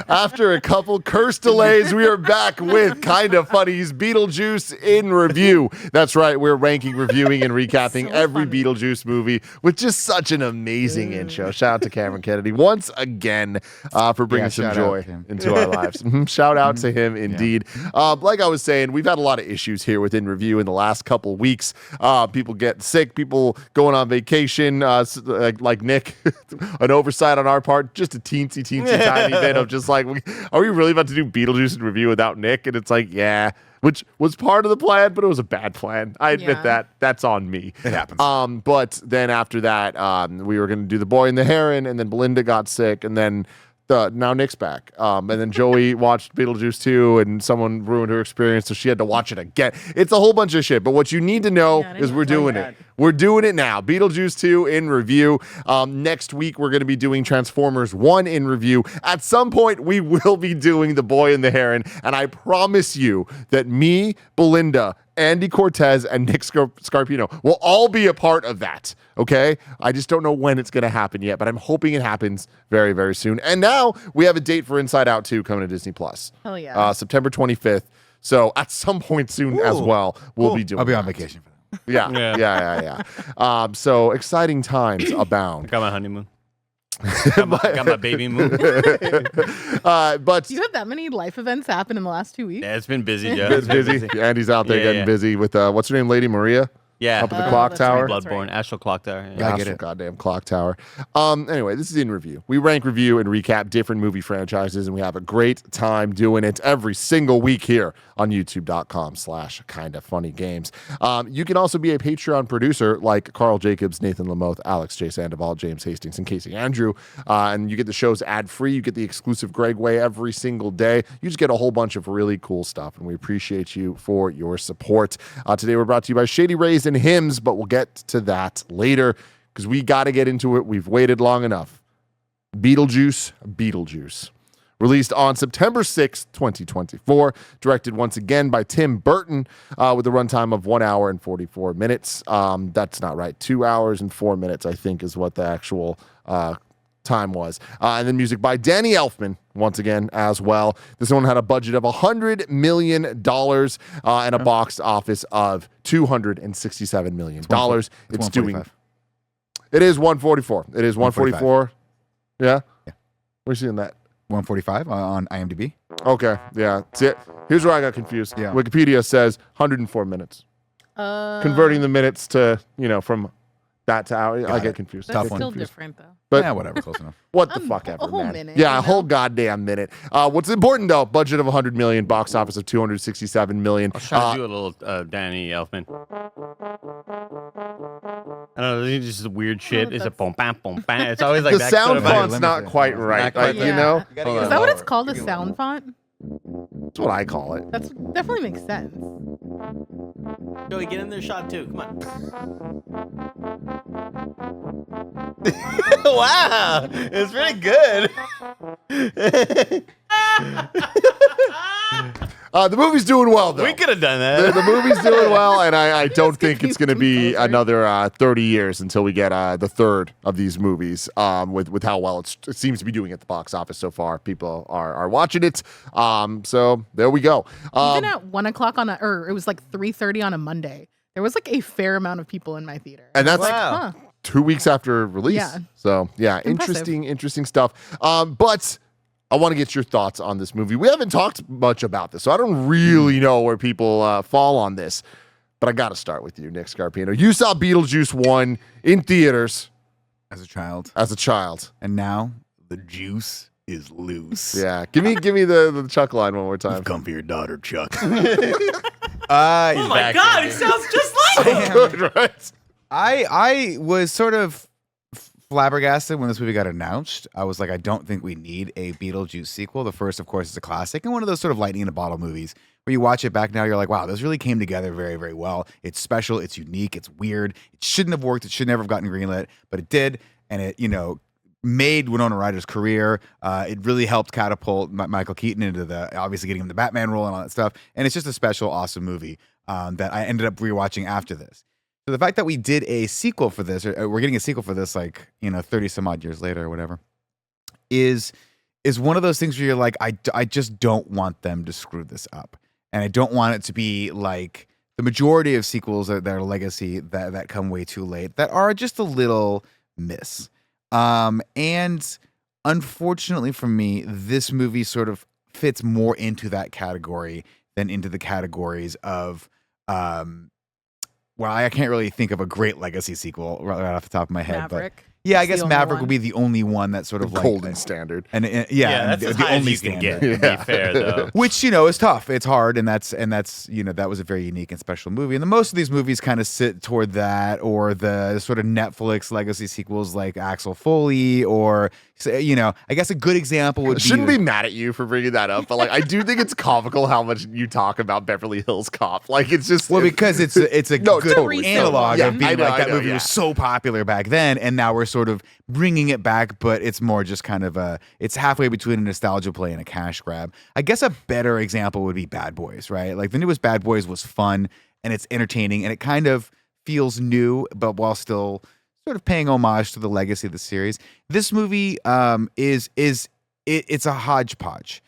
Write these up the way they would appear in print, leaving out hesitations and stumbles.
After a couple curse delays, we are back with Kind of Funny's Beetlejuice in review. That's right, we're ranking, reviewing, and recapping every Beetlejuice movie with just such an amazing intro. Shout out to Cameron Kennedy once again for bringing some joy into our lives. Shout out to him indeed. Like I was saying, we've had a lot of issues here within review in the last couple weeks. People get sick, people going on vacation, like Nick, an oversight on our part, just a teensy tiny bit of just like, are we really about to do Beetlejuice in review without Nick? And it's like, yeah, which was part of the plan, but it was a bad plan. I admit that. That's on me. It happens. But then after that, we were going to do The Boy and the Heron, and then Belinda got sick, and then now Nick's back. And then Joey watched Beetlejuice 2 and someone ruined her experience, so she had to watch it again. It's a whole bunch of shit. But what you need to know is we're doing it. We're doing it now. Beetlejuice 2 in review. Next week, we're going to be doing Transformers 1 in review. At some point, we will be doing The Boy and the Heron. And I promise you that me, Belinda, Andy Cortez, and Nick Scarpino will all be a part of that, okay? I just don't know when it's going to happen yet, but I'm hoping it happens very, very soon. And now we have a date for Inside Out 2 coming to Disney+. Hell yeah. September 25th. So at some point soon as well, we'll be doing I'll be on that. vacation for that. Yeah. So exciting times abound. I got my honeymoon. Got my baby moon. But Do you have that many life events happen in the last 2 weeks? Yeah, it's been busy, Joe. it's busy. Andy's out there getting busy with what's her name, Lady Maria? Yeah. Up at the clock tower. Right. Bloodborne, Astral Clock Tower. Yeah, I get it. Goddamn clock tower. Anyway, this is in review. We rank, review, and recap different movie franchises, and we have a great time doing it every single week here on youtube.com/kindafunnygames. You can also be a Patreon producer like Carl Jacobs, Nathan Lamoth, Alex J. Sandoval, James Hastings, and Casey Andrew. And you get the shows ad-free. You get the exclusive Greg Way every single day. You just get a whole bunch of really cool stuff, and we appreciate you for your support. Today, we're brought to you by Shady Rays and Hymns, but we'll get to that later because we got to get into it. We've waited long enough. Beetlejuice. Released on September 6th, 2024. Directed once again by Tim Burton with a runtime of 1 hour and 44 minutes. That's not right. 2 hours and 4 minutes, I think, is what the actual time was. And then music by Danny Elfman, once again, as well. This one had a budget of $100 million and a box office of $267 million. It's doing... It is 144. It is 144. Yeah? We're seeing that. 145 on IMDb. Okay, yeah. See, here's where I got confused. Yeah. Wikipedia says 104 minutes. Converting the minutes to, from that to hour, I get confused. That's still different, though. But Yeah, whatever, close enough. what the fuck ever, a whole man. minute, Yeah, a whole goddamn minute. What's important, though, budget of $100 million, box office of $267 million. I was trying to do a little Danny Elfman. I don't know, it's just weird shit. It's a boom, bam, boom, bam. It's always like The that sound sort of font's not quite right, like, Yeah. you know? Is that what it's called, a sound font? That's what I call it. That definitely makes sense. Joey, get in there, shot too. Come on. Wow, it's pretty good. The movie's doing well, though. We could have done that. The movie's doing well, and I don't think it's going to be another 30 years until we get the third of these movies with how well it seems to be doing at the box office so far. People are watching it. So there we go. Even at 1 o'clock or it was like 3:30 on a Monday, there was like a fair amount of people in my theater. And that's Wow. 2 weeks after release. Yeah. So, yeah, Impressive. interesting stuff. But I want to get your thoughts on this movie. We haven't talked much about this, so I don't really know where people fall on this. But I got to start with you, Nick Scarpino. You saw Beetlejuice 1 in theaters As a child. And now the juice is loose. Yeah. Give me the Chuck line one more time. Come for your daughter, Chuck. Oh my God, it sounds just like him. Good, right? I was sort of flabbergasted when this movie got announced. I was like, I don't think we need a Beetlejuice sequel. The first, of course, is a classic and one of those sort of lightning in a bottle movies where you watch it back now, you're like, wow, this really came together very, very well. It's special, it's unique, it's weird. It shouldn't have worked. It should never have gotten greenlit, but it did, and it, made Winona Ryder's career. It really helped catapult Michael Keaton into obviously getting him the Batman role and all that stuff. And it's just a special, awesome movie that I ended up rewatching after this. So the fact that we did a sequel for this, or we're getting a sequel for this, 30 some odd years later or whatever, is is one of those things where you're like, I just don't want them to screw this up. And I don't want it to be like the majority of sequels that are legacy that come way too late that are just a little miss. And unfortunately for me, this movie sort of fits more into that category than into the categories of, well, I can't really think of a great legacy sequel right off the top of my head. Maverick. But yeah, I It's the guess only Maverick one. would be the only one that's sort of like golden standard. And that's the as high only as you can standard. get. To be fair, though. Which, is tough. It's hard, and that's that was a very unique and special movie. And most of these movies kind of sit toward that, or the sort of Netflix legacy sequels like Axel Foley, or I guess a good example would Shouldn't be be mad at you for bringing that up, but like I do think it's comical how much you talk about Beverly Hills Cop. Like it's just because it's a No, good totally. analog Yeah, of being I know, like that I know, movie yeah. was so popular back then, and now we're sort of bringing it back, but it's more just kind of it's halfway between a nostalgia play and a cash grab. I guess a better example would be Bad Boys, right? Like the newest Bad Boys was fun and it's entertaining and it kind of feels new, but while still sort of paying homage to the legacy of the series. This movie it's a hodgepodge.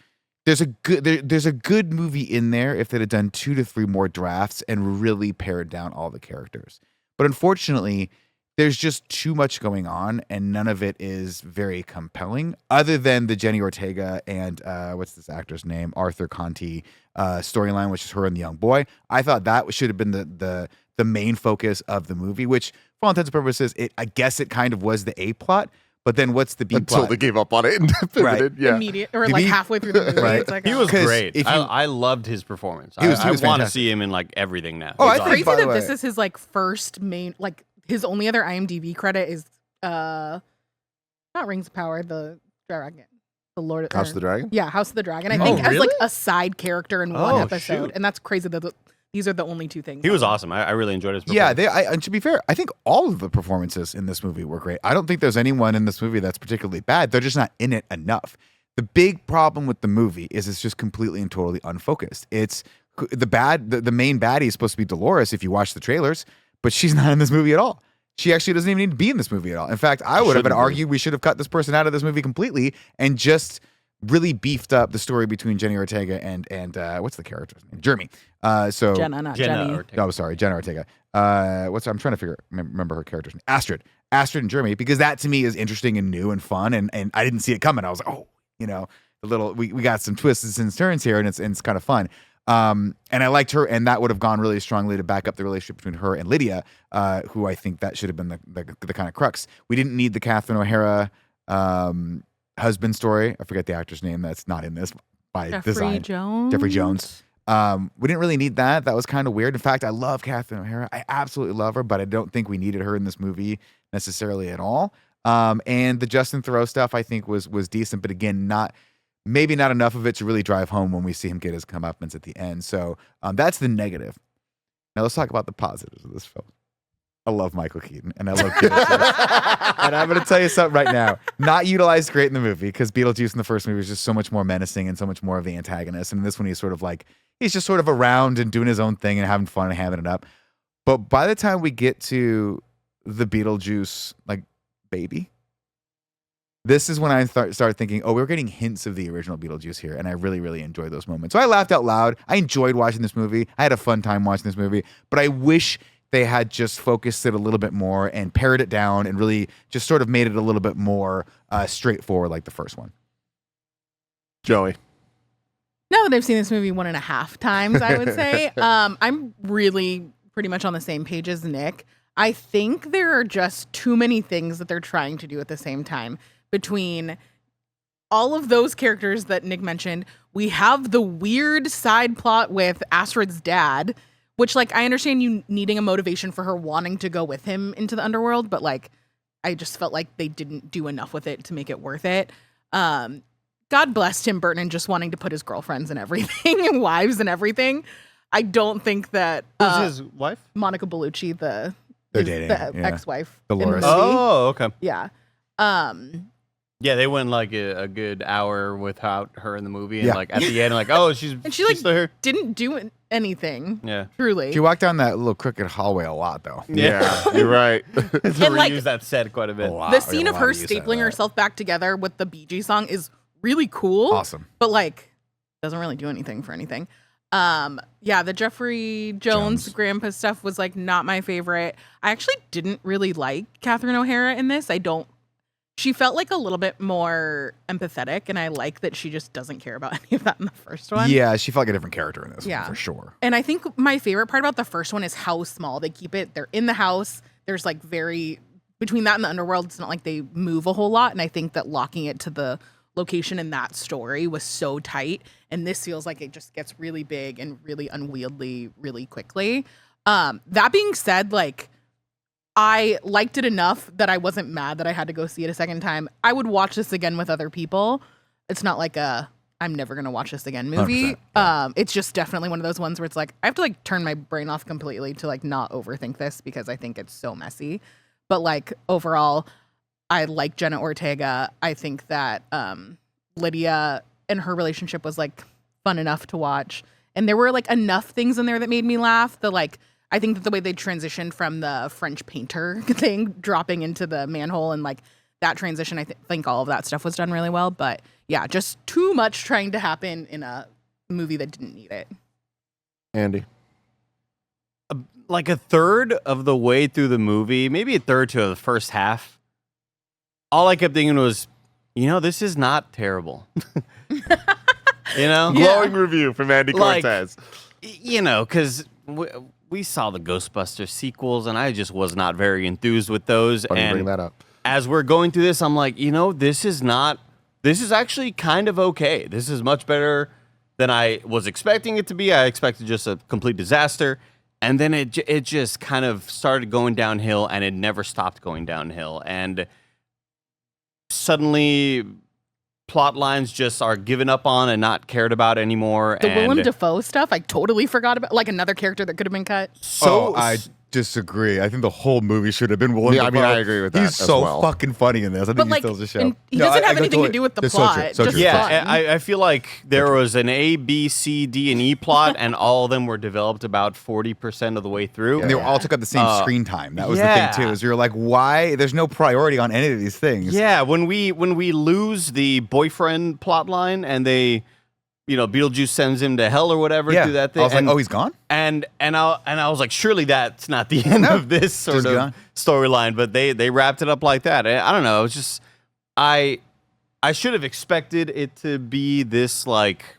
There's a good movie in there if they'd have done 2 to 3 more drafts and really pared down all the characters. But unfortunately, there's just too much going on, and none of it is very compelling, other than the Jenny Ortega and what's this actor's name, Arthur Conti storyline, which is her and the young boy. I thought that should have been the main focus of the movie, which, for all intents and purposes, I guess it kind of was the A plot. But then what's the B until plot? they gave up on it and pivoted. Yeah. Immediate or Did like he- halfway through the movie. Right. It's like, He was 'Cause great. if you- I loved his performance. He was I want to fantastic. see him in like everything now. Oh, I He's think- awesome. crazy by the that this way- is his like first main, like his only other IMDb credit is not Rings of Power, the Dragon, the Lord House of the Dragon? Yeah, House of the Dragon. I Oh, think as like really? a side character in one Oh, episode, shoot. and that's crazy that these are the only 2 things. He was awesome. I really enjoyed his Yeah, performance. and to be fair, I think all of the performances in this movie were great. I don't think there's anyone in this movie that's particularly bad. They're just not in it enough. The big problem with the movie is it's just completely and totally unfocused. It's the main baddie is supposed to be Dolores if you watch the trailers, but she's not in this movie at all. She actually doesn't even need to be in this movie at all. In fact, I would have Shouldn't be. argued we should have cut this person out of this movie completely and just really beefed up the story between Jenny Ortega and what's the character's name? Jeremy. Jenna, not Jenna Jenny. Ortega. Oh, sorry, Jenna Ortega. I'm trying to remember her character's name. Astrid and Jeremy, because that to me is interesting and new and fun, and I didn't see it coming. I was like, oh, we got some twists and turns here, and it's kind of fun. And I liked her, and that would have gone really strongly to back up the relationship between her and Lydia, who I think that should have been the kind of crux. We didn't need the Catherine O'Hara husband story. I forget the actor's name that's not in this by Jeffrey design. Jones. Jeffrey Jones. We didn't really need that. That was kind of weird. In fact, I love Catherine O'Hara. I absolutely love her, but I don't think we needed her in this movie necessarily at all. And the Justin Theroux stuff I think was decent, but again, maybe not enough of it to really drive home when we see him get his comeuppance at the end. So that's the negative. Now let's talk about the positives of this film. I love Michael Keaton and I love Beetlejuice. And I'm going to tell you something right now. Not utilized great in the movie because Beetlejuice in the first movie was just so much more menacing and so much more of the antagonist. And in this one, he's just sort of around and doing his own thing and having fun and having it up. But by the time we get to the Beetlejuice, like, baby, this is when I started thinking, oh, we're getting hints of the original Beetlejuice here. And I really, really enjoyed those moments. So I laughed out loud. I enjoyed watching this movie. I had a fun time watching this movie. But I wish they had just focused it a little bit more and pared it down and really just sort of made it a little bit more straightforward like the first one. Joey. Now that I've seen this movie 1.5 times, I would say, I'm really pretty much on the same page as Nick. I think there are just too many things that they're trying to do at the same time. Between all of those characters that Nick mentioned, we have the weird side plot with Astrid's dad, which, like, I understand you needing a motivation for her wanting to go with him into the underworld, but, like, I just felt like they didn't do enough with it to make it worth it. God bless Tim Burton and just wanting to put his girlfriends and everything and wives and everything. I don't think that Who's his wife? Monica Bellucci, They're dating, the yeah. ex-wife, in the Dolores. movie. Oh, okay. Yeah. Yeah, they went like a good hour without her in the movie, and Yeah. like at the end, like, oh, she's And she, like, still here. Didn't do anything. Yeah, Truly. She walked down that little crooked hallway a lot, though. Yeah, you're right. to And, like, reuse that set quite a bit. A lot. The scene A of lot her of use out of stapling that. herself back together with the Bee Gees song is really cool. Awesome. But like doesn't really do anything for anything. The Jeffrey Jones grandpa stuff was like not my favorite. I actually didn't really like Catherine O'Hara in this. She felt like a little bit more empathetic, and I like that she just doesn't care about any of that in the first one. Yeah, she felt like a different character in this one for sure. And I think my favorite part about the first one is how small they keep it. They're in the house. There's like between that and the underworld, it's not like they move a whole lot. And I think that locking it to the location in that story was so tight. And this feels like it just gets really big and really unwieldy really quickly. That being said, like, I liked it enough that I wasn't mad that I had to go see it a second time. I would watch this again with other people. It's not like I'm never going to watch this again movie. It's just definitely one of those ones where it's like, I have to like turn my brain off completely to like not overthink this because I think it's so messy. But like overall, I like Jenna Ortega. I think that Lydia and her relationship was like fun enough to watch. And there were like enough things in there that made me laugh. I think that the way they transitioned from the French painter thing dropping into the manhole and like that transition, I think all of that stuff was done really well. But yeah, just too much trying to happen in a movie that didn't need it. Andy. Like a third of the way through the movie, maybe a third to the first half, all I kept thinking was, this is not terrible. Glowing review from Andy Cortez. Because we saw the Ghostbusters sequels, and I just was not very enthused with those. Funny and bring that up. As we're going through this, I'm like, this is actually kind of okay. This is much better than I was expecting it to be. I expected just a complete disaster. And then it just kind of started going downhill, and it never stopped going downhill. And suddenly, plot lines just are given up on and not cared about anymore. The Willem Dafoe stuff, I totally forgot about. Like another character that could have been cut. I disagree. I think the whole movie should have been Willem Dafoe. I mean, I agree with that. He's so fucking funny in this. I think he steals the show. He doesn't have anything to do with the plot. So true. Yeah, I feel like there was an A, B, C, D, and E plot, and all of them were developed about 40% of the way through. And they all took up the same screen time. That was the thing too. Is you're like, why? There's no priority on any of these things. Yeah, when we lose the boyfriend plot line, and they, Beetlejuice sends him to hell or whatever. Do that thing. I was like, oh, he's gone. And I was like, surely that's not the end of this sort of storyline. But they wrapped it up like that. I don't know. It was just I should have expected it to be this like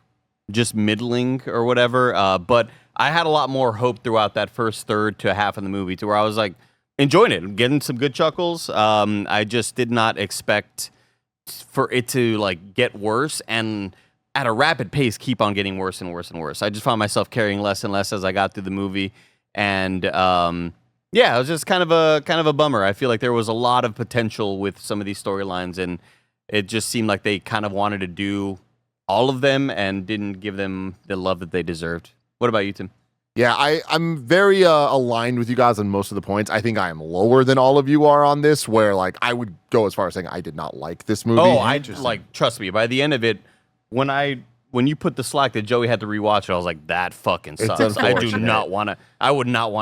just middling or whatever. But I had a lot more hope throughout that first third to half of the movie, to where I was like enjoying it, getting some good chuckles. I just did not expect for it to like get worse and at a rapid pace keep on getting worse and worse and worse. I just found myself caring less and less as I got through the movie. And it was just kind of a bummer. I feel like there was a lot of potential with some of these storylines, and it just seemed like they kind of wanted to do all of them and didn't give them the love that they deserved. What about you, Tim? Yeah, I'm very aligned with you guys on most of the points. I think I am lower than all of you are on this, where like I would go as far as saying I did not like this movie. Oh, trust me, by the end of it, when you put the slack that Joey had to rewatch it, I was like, that fucking sucks. I would not want to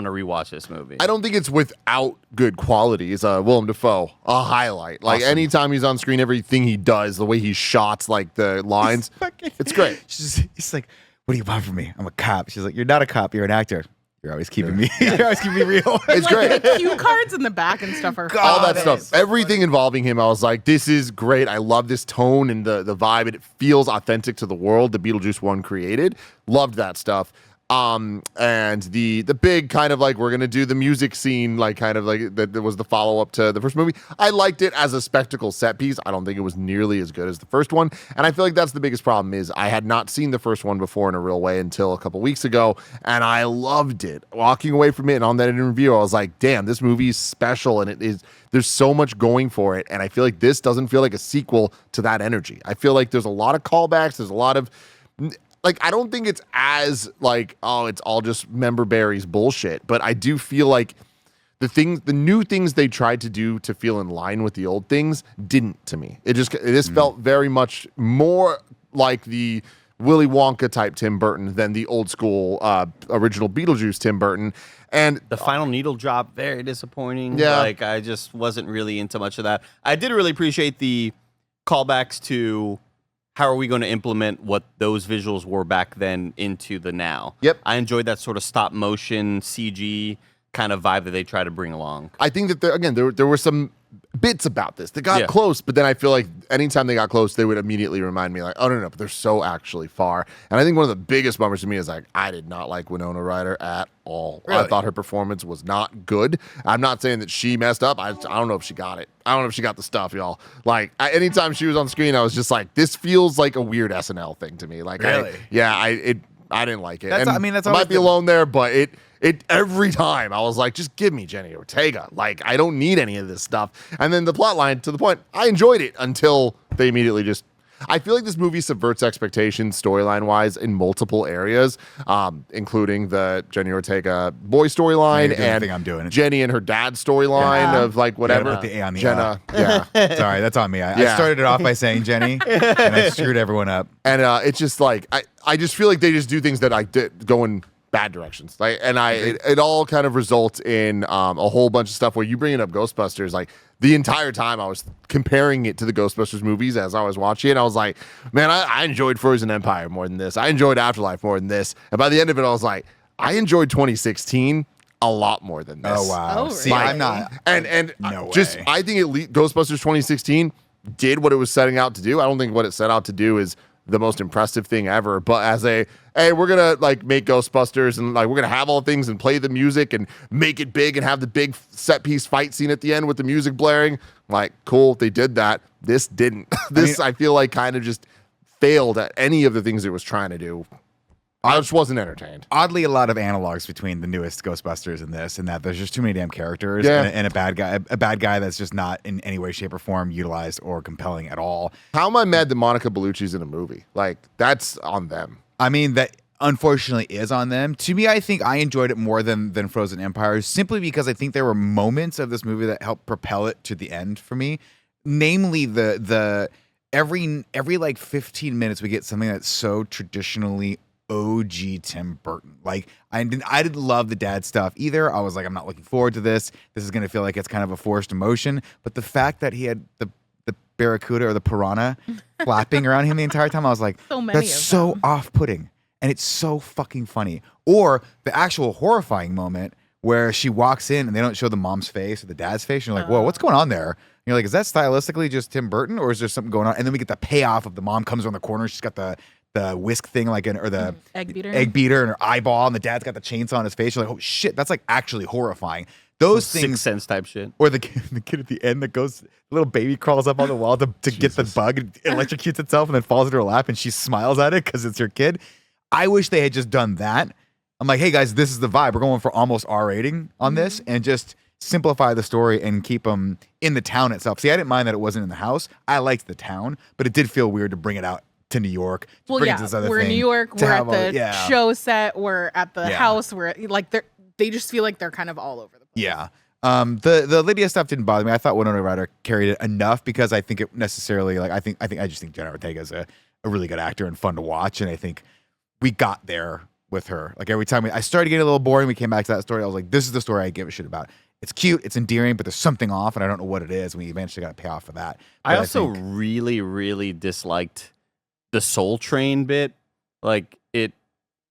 rewatch this movie. I don't think it's without good quality. It's Willem Dafoe, a highlight. Like anytime he's on screen, everything he does, the way he shots, like the lines, it's great. He's like, what do you want from me? I'm a cop. She's like, you're not a cop. You're an actor. You're always keeping me. You're always keeping me real. It's great. The cue cards in the back and stuff are all that stuff. So everything involving him, I was like, this is great. I love this tone and the vibe. It feels authentic to the world the Beetlejuice 1 created. Loved that stuff. And the big kind of like, we're going to do the music scene, like kind of like that was the follow up to the first movie. I liked it as a spectacle set piece. I don't think it was nearly as good as the first one. And I feel like that's the biggest problem is I had not seen the first one before in a real way until a couple weeks ago. And I loved it. Walking away from it and on that interview, I was like, damn, this movie is special. And there's so much going for it. And I feel like this doesn't feel like a sequel to that energy. I feel like there's a lot of callbacks. There's a lot of, like, I don't think it's as like, oh, it's all just member berries bullshit. But I do feel like the new things they tried to do to feel in line with the old things didn't to me. This felt very much more like the Willy Wonka type Tim Burton than the old school original Beetlejuice Tim Burton. And the final needle drop, very disappointing. Yeah. Like, I just wasn't really into much of that. I did really appreciate the callbacks to how are we going to implement what those visuals were back then into the now? Yep. I enjoyed that sort of stop motion CG kind of vibe that they try to bring along. I think that there were some bits about this that got Yeah. close, but then I feel like anytime they got close, they would immediately remind me like, oh no, but they're so actually far. And I think one of the biggest bummers to me is like, I did not like Winona Ryder at all. I Really? thought her performance was not good. I'm not saying that she messed up. I don't know if she got it. I don't know if she got the stuff, y'all. Like anytime she was on screen, I was just like, this feels like a weird SNL thing to me. Like, Really? I didn't like it. That's- And I mean, that's I always might be the- alone there, but it every time I was like, just give me Jenny Ortega. Like, I don't need any of this stuff. And then the plot line, to the point, I enjoyed it until they immediately just. I feel like this movie subverts expectations storyline wise in multiple areas, including the Jenny Ortega boy storyline you're doing the and thing I'm doing. Jenny and her dad storyline Yeah. of like You gotta whatever. put the A on the Jenna, yeah. Sorry, that's on me. I Yeah. started it off by saying Jenny, and I screwed everyone up. And it's just like I just feel like they just do things that I did go in bad directions. Like, and it all kind of results in a whole bunch of stuff where you bringing up Ghostbusters. Like the entire time I was comparing it to the Ghostbusters movies as I was watching it. I was like, man, I enjoyed Frozen Empire more than this. I enjoyed Afterlife more than this. And by the end of it, I was like, I enjoyed 2016 a lot more than this. Oh wow! Oh, See, really? I'm not. And No just way. I think Ghostbusters 2016 did what it was setting out to do. I don't think what it set out to do is the most impressive thing ever, but as hey, we're gonna like make Ghostbusters and like we're gonna have all things and play the music and make it big and have the big set piece fight scene at the end with the music blaring. Like, cool, they did that. This didn't. I feel like kind of just failed at any of the things it was trying to do. I just wasn't entertained. Oddly, a lot of analogs between the newest Ghostbusters and this, and that there's just too many damn characters, Yeah. and a bad guy that's just not in any way, shape, or form utilized or compelling at all. How am I mad that Monica Bellucci's in a movie? Like, that's on them. I mean, that unfortunately is on them. To me, I think I enjoyed it more than Frozen Empire, simply because I think there were moments of this movie that helped propel it to the end for me. Namely, the every like 15 minutes we get something that's so traditionally OG Tim Burton. Like I didn't love the dad stuff either. I was like, I'm not looking forward to this. This is gonna feel like it's kind of a forced emotion. But the fact that he had the barracuda or the piranha flapping around him the entire time, I was like, So many that's of so them. off-putting. And it's so fucking funny. Or the actual horrifying moment where she walks in and they don't show the mom's face or the dad's face. And you're like, whoa, what's going on there? And you're like, is that stylistically just Tim Burton or is there something going on? And then we get the payoff of the mom comes around the corner. She's got the whisk thing or the Egg beater. egg beater in her eyeball, and the dad's got the chainsaw on his face. You're like, oh shit, that's like actually horrifying. Those Sixth things, Sense type shit. or the kid at the end that goes, the little baby crawls up on the wall to get the bug, and electrocutes itself, and then falls into her lap, and she smiles at it because it's her kid. I wish they had just done that. I'm like, hey guys, this is the vibe. We're going for almost R rating on this, and just simplify the story and keep them in the town itself. See, I didn't mind that it wasn't in the house. I liked the town, but it did feel weird to bring it out to New York. To Well, bring it yeah, to this other we're in thing, New York. to We're at have the show set. We're at the Yeah. house. We're like they just feel like they're kind of all over the place. Yeah. The Lydia stuff didn't bother me. I thought Winona Ryder carried it enough because I think it necessarily I just think Jenna Ortega is a really good actor and fun to watch, and I think we got there with her. Like every time I started getting a little boring, we came back to that story. I was like, this is the story I give a shit about. It's cute, it's endearing, but there's something off, and I don't know what it is. We eventually got a payoff for that. I But also think- really, really disliked the Soul Train bit. Like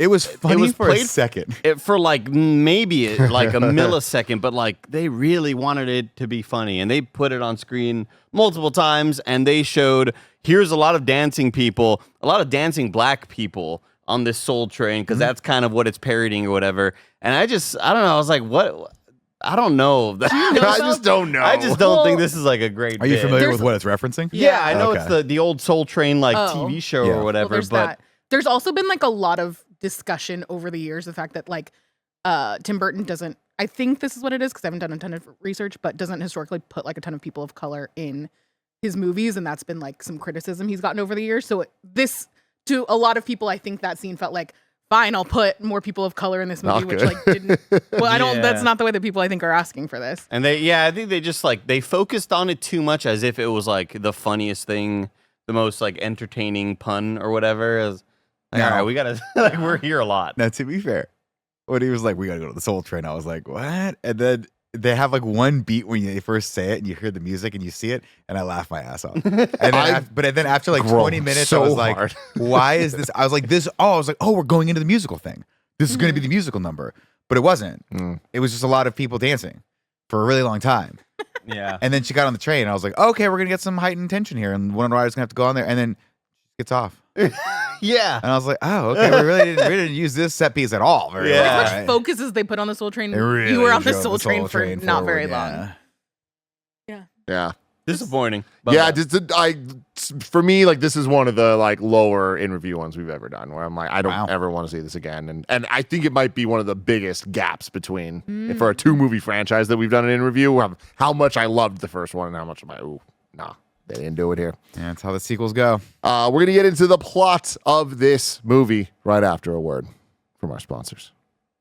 it was funny was for a played- second. for like maybe like a millisecond, but like they really wanted it to be funny, and they put it on screen multiple times, and they showed here's a lot of dancing people, a lot of dancing black people on this Soul Train because that's kind of what it's parodying or whatever. And I don't know. I was like, what? I don't know. I just don't know. I just don't Well, think this is like a great. Are you bit. familiar There's- with what it's referencing? Yeah, I know Okay. it's the old Soul Train like Oh. TV show Yeah. or Well, whatever. there's but that. There's also been like a lot of discussion over the years, the fact that like Tim Burton doesn't. I think this is what it is because I haven't done a ton of research, but doesn't historically put like a ton of people of color in his movies, and that's been like some criticism he's gotten over the years. So this, to a lot of people, I think that scene felt like, fine, I'll put more people of color in this movie, Not which good. like didn't. Well, I don't. Yeah. That's not the way that people I think are asking for this. And I think they just like they focused on it too much as if it was like the funniest thing, the most like entertaining pun or whatever. As like, No. all right, we gotta like we're here a lot. Now, to be fair, when he was like, we gotta go to the Soul Train, I was like, what? And then they have like one beat when they first say it and you hear the music and you see it, and I laugh my ass off. And then but then after like 20 minutes, I was like, why is this? I was like, oh, we're going into the musical thing. This is going to be the musical number. But it wasn't. It was just a lot of people dancing for a really long time. Yeah. And then she got on the train, and I was like, okay, we're going to get some heightened tension here, and one of the riders going to have to go on there, and then she gets off. Yeah. And I was like, oh, okay, we really didn't use this set piece at all. Very Yeah. well. As much focus as they put on the Soul Train, Really you were on the drove Soul Train for not very forward, long. Yeah. Disappointing. Yeah, for me, like this is one of the like lower in review ones we've ever done, where I'm like, I don't ever want to see this again, and I think it might be one of the biggest gaps between for a 2-movie franchise that we've done an in review. How much I loved the first one and how much I'm like, ooh, nah, they didn't do it here. Yeah, that's how the sequels go. We're gonna get into the plot of this movie right after a word from our sponsors.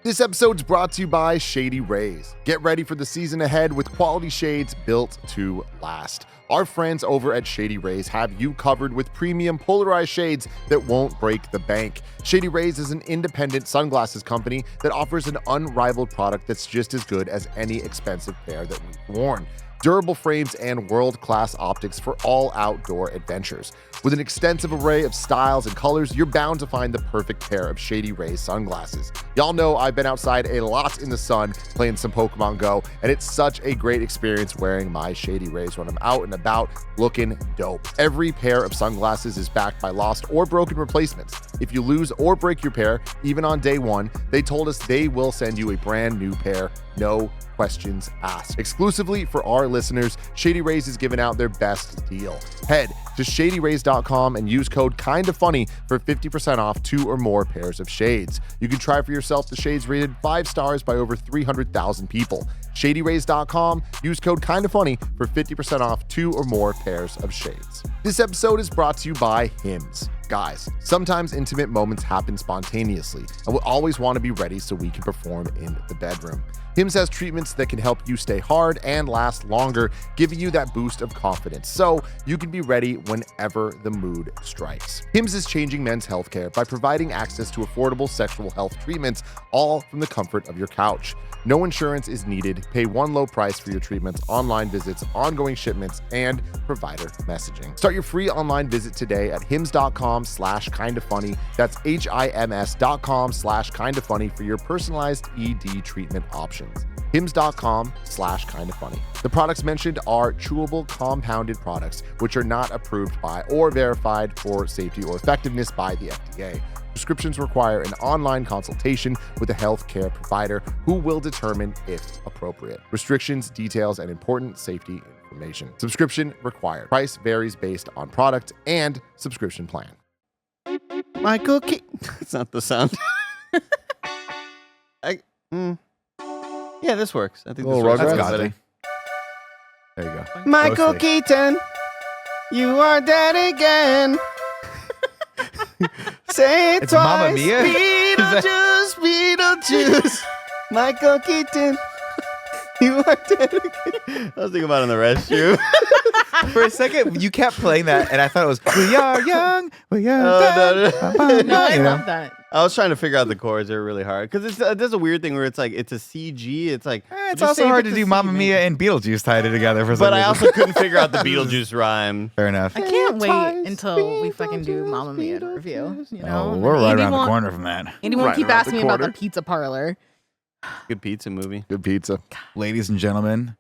This episode's brought to you by Shady Rays. Get ready for the season ahead with quality shades built to last. Our friends over at Shady Rays have you covered with premium polarized shades that won't break the bank. Shady Rays is an independent sunglasses company that offers an unrivaled product that's just as good as any expensive pair that we've worn. Durable frames and world-class optics for all outdoor adventures. With an extensive array of styles and colors, you're bound to find the perfect pair of Shady Rays sunglasses. Y'all know I've been outside a lot in the sun playing some Pokemon Go, and it's such a great experience wearing my Shady Rays when I'm out and about looking dope. Every pair of sunglasses is backed by lost or broken replacements. If you lose or break your pair, even on day one, they told us they will send you a brand new pair, no questions asked. Exclusively for our listeners, Shady Rays is giving out their best deal. Head to shadyrays.com and use code KINDAFUNNY for 50% off 2 or more pairs of shades. You can try for yourself the shades rated 5 stars by over 300,000 people. Shadyrays.com, use code KINDAFUNNY for 50% off 2 or more pairs of shades. This episode is brought to you by Hims. Guys, sometimes intimate moments happen spontaneously, and we'll always want to be ready so we can perform in the bedroom. Hims has treatments that can help you stay hard and last longer, giving you that boost of confidence so you can be ready whenever the mood strikes. Hims is changing men's healthcare by providing access to affordable sexual health treatments, all from the comfort of your couch. No insurance is needed. Pay one low price for your treatments, online visits, ongoing shipments, and provider messaging. Start your free online visit today at hims.com/kindafunny. That's HIMS.com/kindafunny for your personalized ED treatment options. hims.com/kindafunny. The products mentioned are chewable compounded products, which are not approved by or verified for safety or effectiveness by the FDA. Prescriptions require an online consultation with a healthcare provider who will determine if appropriate. Restrictions, details, and important safety information. Subscription required. Price varies based on product and subscription plan. Michael Keaton. It's not the sound. Yeah, this works. I think this works. That's Rugrats? got it. There you go. Michael Ghostly. Keaton, you are dead again. Say it It's twice. Mamma Mia? Beetlejuice, Beetlejuice. Michael Keaton, you are dead again. I was thinking about it in the restroom. For a second, you kept playing that, and I thought it was "We are young, we are No, young." No, I You know? love that. I was trying to figure out the chords. They're really hard because there's a weird thing where it's like it's a CG. It's like It's just also save hard it to do Mamma CG. Mia and Beetlejuice tied it together for some But I reason. also couldn't figure out the Beetlejuice rhyme. Fair enough. I can't wait until we fucking do Mamma Mia review. You know, Oh, we're right Andy around the won't- corner from that. Andy won't Right keep around asking the me about corner. the pizza parlor. Good pizza movie. Good pizza. Ladies and gentlemen,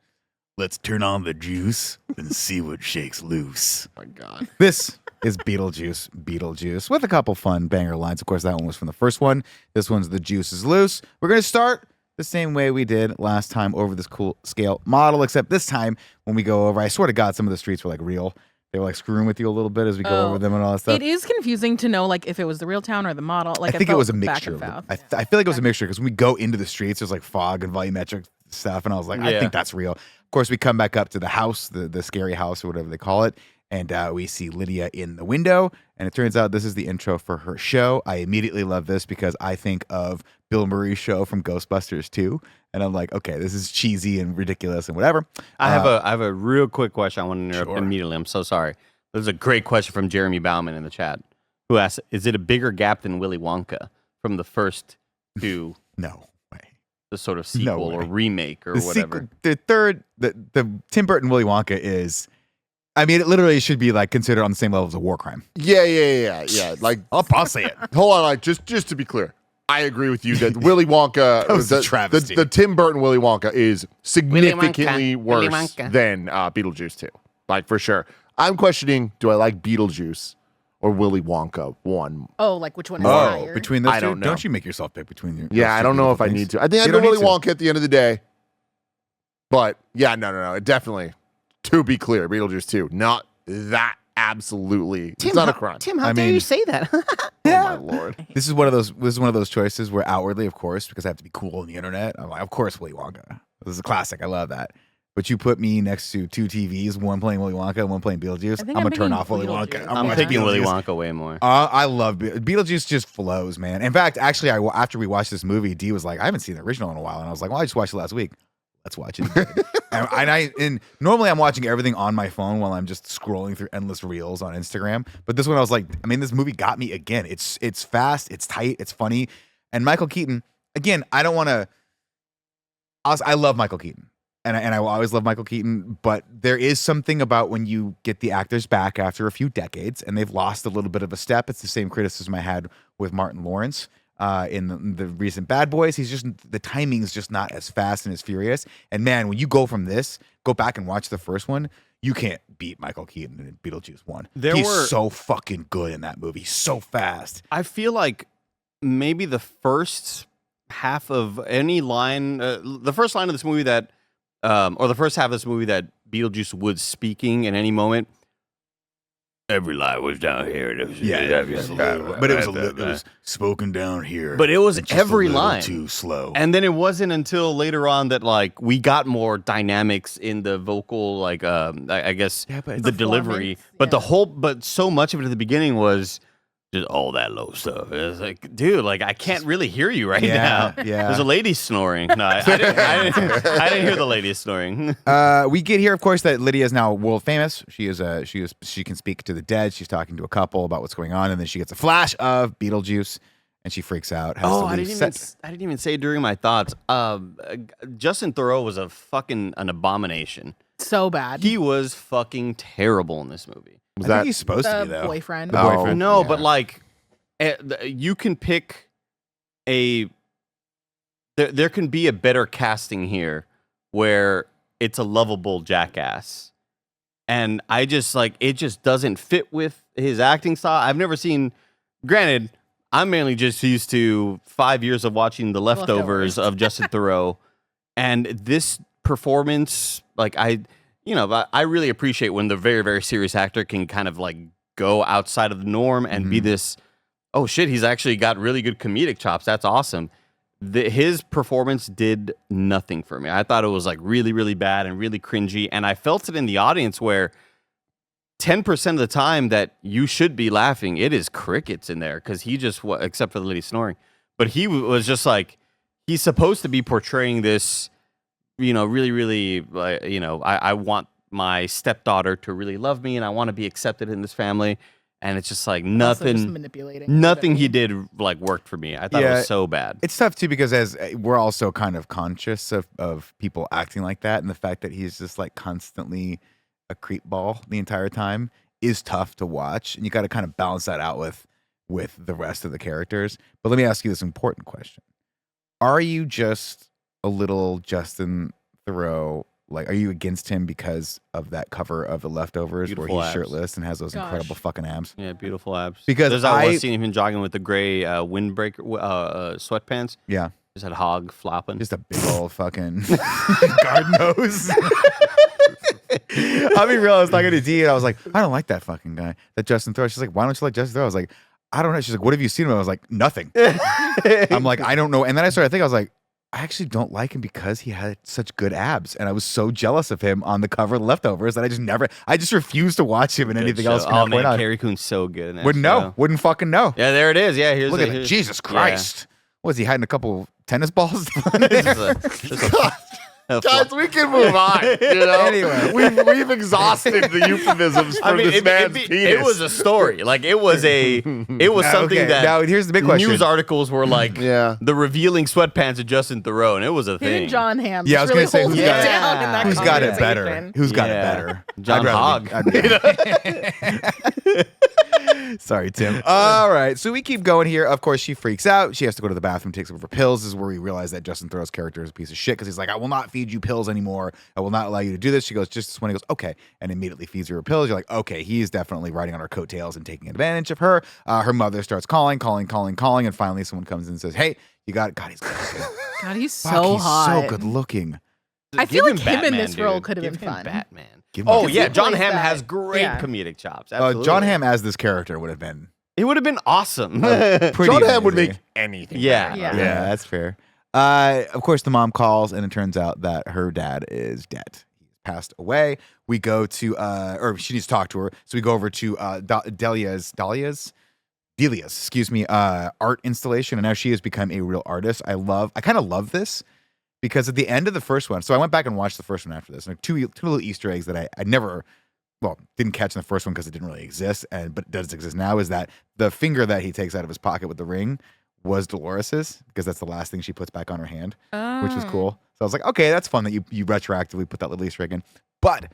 let's turn on the juice and see what shakes loose. Oh my God. This is Beetlejuice, with a couple fun banger lines. Of course, that one was from the first one. This one's The Juice is Loose. We're going to start the same way we did last time over this cool scale model, except this time when we go over, I swear to God, some of the streets were like real. They were like screwing with you a little bit as we go over them and all that stuff. It is confusing to know like if it was the real town or the model. Like I think it felt was a back mixture. and Of forth. I feel like it was a mixture because when we go into the streets, there's like fog and volumetric stuff, and I was like, I Yeah. think that's real. Of course, we come back up to the house, the scary house or whatever they call it, and we see Lydia in the window, and it turns out this is the intro for her show. I immediately love this because I think of Bill Murray's show from Ghostbusters 2, and I'm like, okay, this is cheesy and ridiculous and whatever. I have a real quick question. I want to interrupt Sure. immediately. I'm so sorry. There's a great question from Jeremy Bauman in the chat, who asks, "Is it a bigger gap than Willy Wonka from the first two?" No way. the sort of sequel or remake or the whatever. Sequel, the third, the Tim Burton Willy Wonka is. I mean, it literally should be like considered on the same level as a war crime. Yeah. Like, I'll say it. hold on, like just to be clear, I agree with you that Willy Wonka, That was a travesty. the Tim Burton Willy Wonka is significantly Willy worse Wonka. than Beetlejuice 2. Like for sure. I'm questioning: do I like Beetlejuice or Willy Wonka 1? Oh, like which one is Oh, higher? between those I two? don't know. Don't you make yourself pick between your. Yeah, I don't know if I need to. I think I'd You go don't Willy need to. Wonka at the end of the day. But yeah, no. It definitely, to be clear, Beetlejuice 2, not that absolutely. It's not a crime. Tim, how I dare mean- you say that? Oh my lord. This is one of those choices where outwardly, of course, because I have to be cool on the internet, I'm like, of course, Willy Wonka. This is a classic. I love that. But you put me next to two TVs, one playing Willy Wonka and one playing Beetlejuice. I I'm think gonna I'm turn picking off Willy Beetlejuice. Wonka. I'm watching picking Willy Beetlejuice. Wonka way more. I love Beetlejuice. Just flows, man. In fact, actually, after we watched this movie, Dee was like, I haven't seen the original in a while, and I was like, well, I just watched it last week. Let's watch it again. and normally I'm watching everything on my phone while I'm just scrolling through endless reels on Instagram. But this one I was like, I mean, this movie got me again. It's fast, it's tight, it's funny, and Michael Keaton. Again, I don't want to. I love Michael Keaton, and I will always love Michael Keaton. But there is something about when you get the actors back after a few decades and they've lost a little bit of a step. It's the same criticism I had with Martin Lawrence. In the recent Bad Boys, the timing's just not as fast and as furious. And man, when you go back and watch the first one, you can't beat Michael Keaton in Beetlejuice 1. He's so fucking good in that movie, so fast. I feel like maybe the first half of any line, the first line of this movie that, or the first half of this movie that Beetlejuice was speaking in any moment, every line was down here. It was, But it was spoken down here. But it was and just every a little line. too slow. And then it wasn't until later on that like we got more dynamics in the vocal, like I guess but the delivery. But but so much of it at the beginning was just all that low stuff. It was like, dude, like I can't really hear you right now. Yeah. There's a lady snoring. No, I didn't hear the lady snoring. We get here, of course, that Lydia is now world famous. She can speak to the dead. She's talking to a couple about what's going on, and then she gets a flash of Beetlejuice, and she freaks out. I didn't even say during my thoughts. Justin Theroux was an abomination. So bad. He was fucking terrible in this movie. I think he's supposed to be, though. Boyfriend. The boyfriend. No, Yeah. but like, you can pick there can be a better casting here where it's a lovable jackass. And I just like, it just doesn't fit with his acting style. I've never seen, granted, I'm mainly just used to 5 years of watching The Leftovers of Justin Theroux. And this performance, like I really appreciate when the very, very serious actor can kind of like go outside of the norm and be this, oh shit, he's actually got really good comedic chops. That's awesome. His performance did nothing for me. I thought it was like really, really bad and really cringy. And I felt it in the audience where 10% of the time that you should be laughing, it is crickets in there because he just, except for the lady snoring, but he was just like, he's supposed to be portraying this, really, really, I want my stepdaughter to really love me and I want to be accepted in this family. And it's just like Also just manipulating. nothing he did like worked for me. I thought it was so bad. It's tough too because as we're also kind of conscious of people acting like that, and the fact that he's just like constantly a creep ball the entire time is tough to watch, and you got to kind of balance that out with the rest of the characters. But let me ask you this important question: are you just a little Justin Theroux? Like, are you against him because of that cover of The Leftovers Beautiful where he's abs. shirtless and has those incredible fucking abs? Yeah, beautiful abs. Because there's that one scene him jogging with the gray windbreaker sweatpants. Yeah. Just had hog flopping. Just a big old fucking guard nose. I'll be real. I was talking to Dee and I was like, I don't like that fucking guy, that Justin Theroux. She's like, why don't you like Justin Theroux? I was like, I don't know. She's like, what have you seen him? I was like, nothing. I'm like, I don't know. And then I started thinking, I was like, I actually don't like him because he had such good abs. And I was so jealous of him on the cover of The Leftovers that I just refused to watch him in anything else. Oh man, Carrie Coon's so good in that Wouldn't show. know. Wouldn't fucking know. Yeah, there it is. Yeah, Look at that. Jesus Christ. Was he hiding a couple tennis balls? Just a Guys, we can move on. You know? Anyway. we've exhausted the euphemisms for this man's penis. It was a story. Like it was something that now here's the big question. news articles were like Yeah. the revealing sweatpants of Justin Theroux, and it was a Him thing. and John Hamm. Yeah, I was really gonna say, holding who's it got it? down in that Who's got it better? conversation. Who's got Yeah. it better? John Hogg. Sorry, Tim. All right, so we keep going here. Of course, she freaks out. She has to go to the bathroom, takes over pills. This is where we realize that Justin Theroux's character is a piece of shit because he's like, I will not feed you pills anymore. I will not allow you to do this. She goes, just when he goes, okay, and immediately feeds her pills. You're like, okay, he is definitely riding on her coattails and taking advantage of her. Her mother starts calling, and finally someone comes in and says, hey, you got it. God, he's good. God, he's Fuck, so he's hot. so good looking. I feel Give like him in Batman, this role dude. could have Give been him fun. Batman. Give him Oh Batman. yeah, he John plays Hamm that. has great Yeah. comedic chops. Absolutely. John Hamm as this character would have been It would have been awesome. pretty John Hamm would amazing. make anything. Yeah. better. Yeah. Yeah, that's fair. Of course, the mom calls, and it turns out that her dad is dead. He's passed away. We go to, or she needs to talk to her. So we go over to Delia's, art installation, and now she has become a real artist. I kind of love this because at the end of the first one, so I went back and watched the first one after this, and two little Easter eggs that I never. Well, didn't catch in the first one because it didn't really exist, but it does exist now. Is that the finger that he takes out of his pocket with the ring was Dolores's because that's the last thing she puts back on her hand, which was cool. So I was like, okay, that's fun that you retroactively put that little Easter egg in. But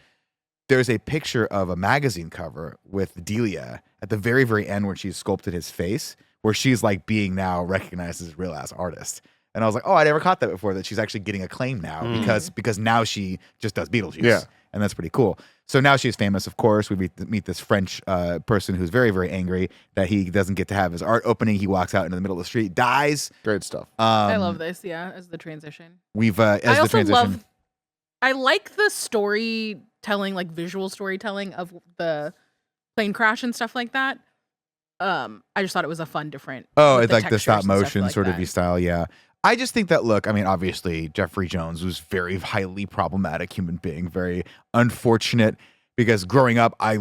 there's a picture of a magazine cover with Delia at the very, very end where she's sculpted his face, where she's like being now recognized as a real ass artist. And I was like, oh, I never caught that before, that she's actually getting acclaim now because now she just does Beetlejuice. Yeah. And that's pretty cool. So now she's famous, of course. We meet this French person who's very, very angry that he doesn't get to have his art opening. He walks out into the middle of the street, dies. Great stuff. I love this. Yeah, as the transition. We've I as the also transition. love. I like the storytelling, like visual storytelling of the plane crash and stuff like that. I just thought it was a fun, different. Oh, with it's like the textures stop and stuff motion like sort of that. style, yeah. I just think that, look, I mean, obviously Jeffrey Jones was very highly problematic human being, very unfortunate because growing up, I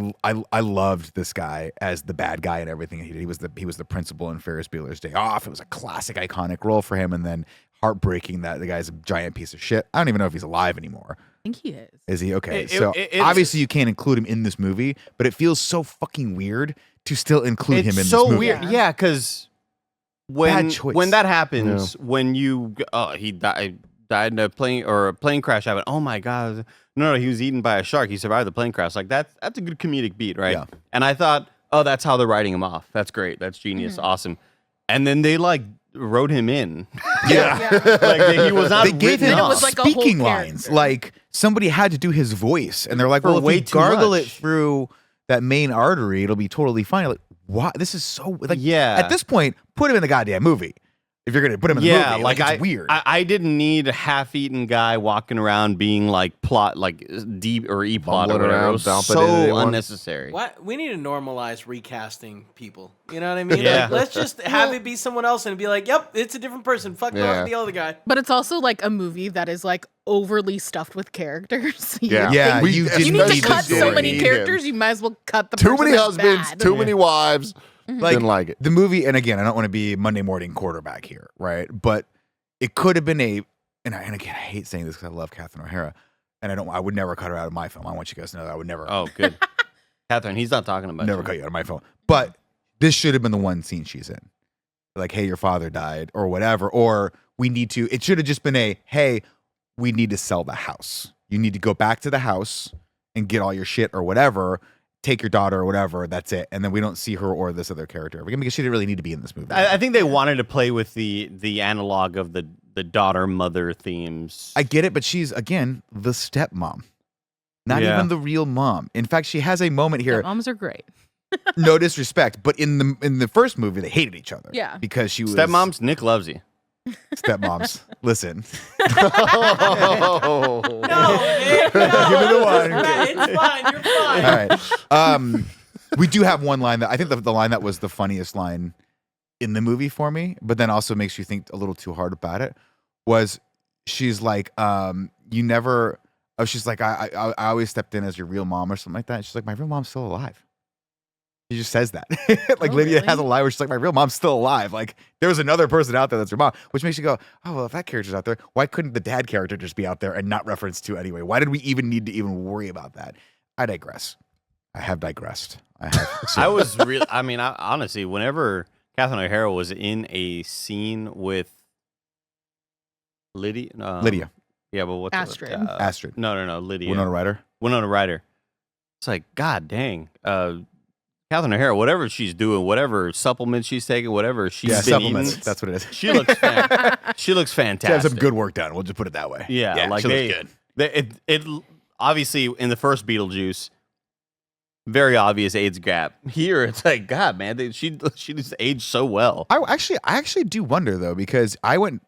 loved this guy as the bad guy and everything he did. He was the principal in Ferris Bueller's Day Off. It was a classic, iconic role for him, and then heartbreaking that the guy's a giant piece of shit. I don't even know if he's alive anymore. I think he is. Is he? Okay. It- So it's- obviously you can't include him in this movie, but it feels so fucking weird to still include him in It's this so movie. weird. Yeah. Yeah, because Bad choice. when that happens, when you he died in a plane crash happened. Oh my god! No, he was eaten by a shark. He survived the plane crash. Like that's a good comedic beat, right? Yeah. And I thought, oh, that's how they're writing him off. That's great. That's genius. Awesome. And then they like wrote him in. Yeah. Like he was not. They gave written him it off. was like a whole speaking lines. character. Like somebody had to do his voice, and they're like, For "Well, if way we too gargle it much. through that main artery, it'll be totally fine." Like, what? This is so like. Yeah. At this point, put him in the goddamn movie. If you're gonna put him in the Yeah, movie, like it's I weird. I didn't need a half-eaten guy walking around being like plot like deep or e plot or Bumbling whatever. around, It was dumping into so anyone. unnecessary. What? We need to normalize recasting people. You know what I mean? Yeah. Like, let's just have it be someone else and be like, "Yep, it's a different person. Fuck Yeah. the other guy." But it's also like a movie that is like overly stuffed with characters. You Yeah. would Yeah, think- you you didn't need to need cut to so do many it. characters. You might as well cut the Too person many that's husbands, bad. too many wives. Didn't like it. The movie, and again, I don't want to be Monday morning quarterback here, right? But it could have been and again, I hate saying this because I love Catherine O'Hara, and I would never cut her out of my film. I want you guys to know that I would never, Oh, good. Catherine, he's not talking about never you. cut you out of my film. But this should have been the one scene she's in, like, "Hey, your father died," or whatever, or we need to. It should have just been "Hey, we need to sell the house. You need to go back to the house and get all your shit or whatever." Take your daughter or whatever, that's it. And then we don't see her or this other character ever again because she didn't really need to be in this movie. I think they wanted to play with the analog of the daughter mother themes. I get it, but she's, again, the stepmom. Not Yeah. even the real mom. In fact, she has a moment here, Moms are great. no disrespect, but in the first movie, they hated each other. Yeah. Because she was Stepmoms, Nick loves you. Stepmoms. Listen. Oh. No, Nick, no. Give me the one. It's fine. You're fine. All right. We do have one line that I think the line that was the funniest line in the movie for me, but then also makes you think a little too hard about it, was she's like, you never, she's like, I always stepped in as your real mom or something like that. She's like, my real mom's still alive. She just says that. Like Oh, Lydia really? has a lie where she's like, my real mom's still alive. Like there's another person out there that's her mom, which makes you go, oh, well, if that character's out there, why couldn't the dad character just be out there and not referenced to anyway? Why did we even need to even worry about that? I digress. I have digressed. I was really, I mean, honestly, whenever Catherine O'Hara was in a scene with Lydia. Yeah, but what's Astrid. Astrid. No, Lydia. Winona Ryder. Winona Ryder. It's like, God dang. Catherine O'Hara, whatever she's doing, whatever supplements she's taking, whatever she's been supplements. eating, That's what it is. she looks fantastic. She looks She fantastic. has some good work done. We'll just put it that way. Yeah, like she looks good. it obviously in the first Beetlejuice, very obvious AIDS gap. Here, it's like, God, man, she just aged so well. I actually do wonder though, because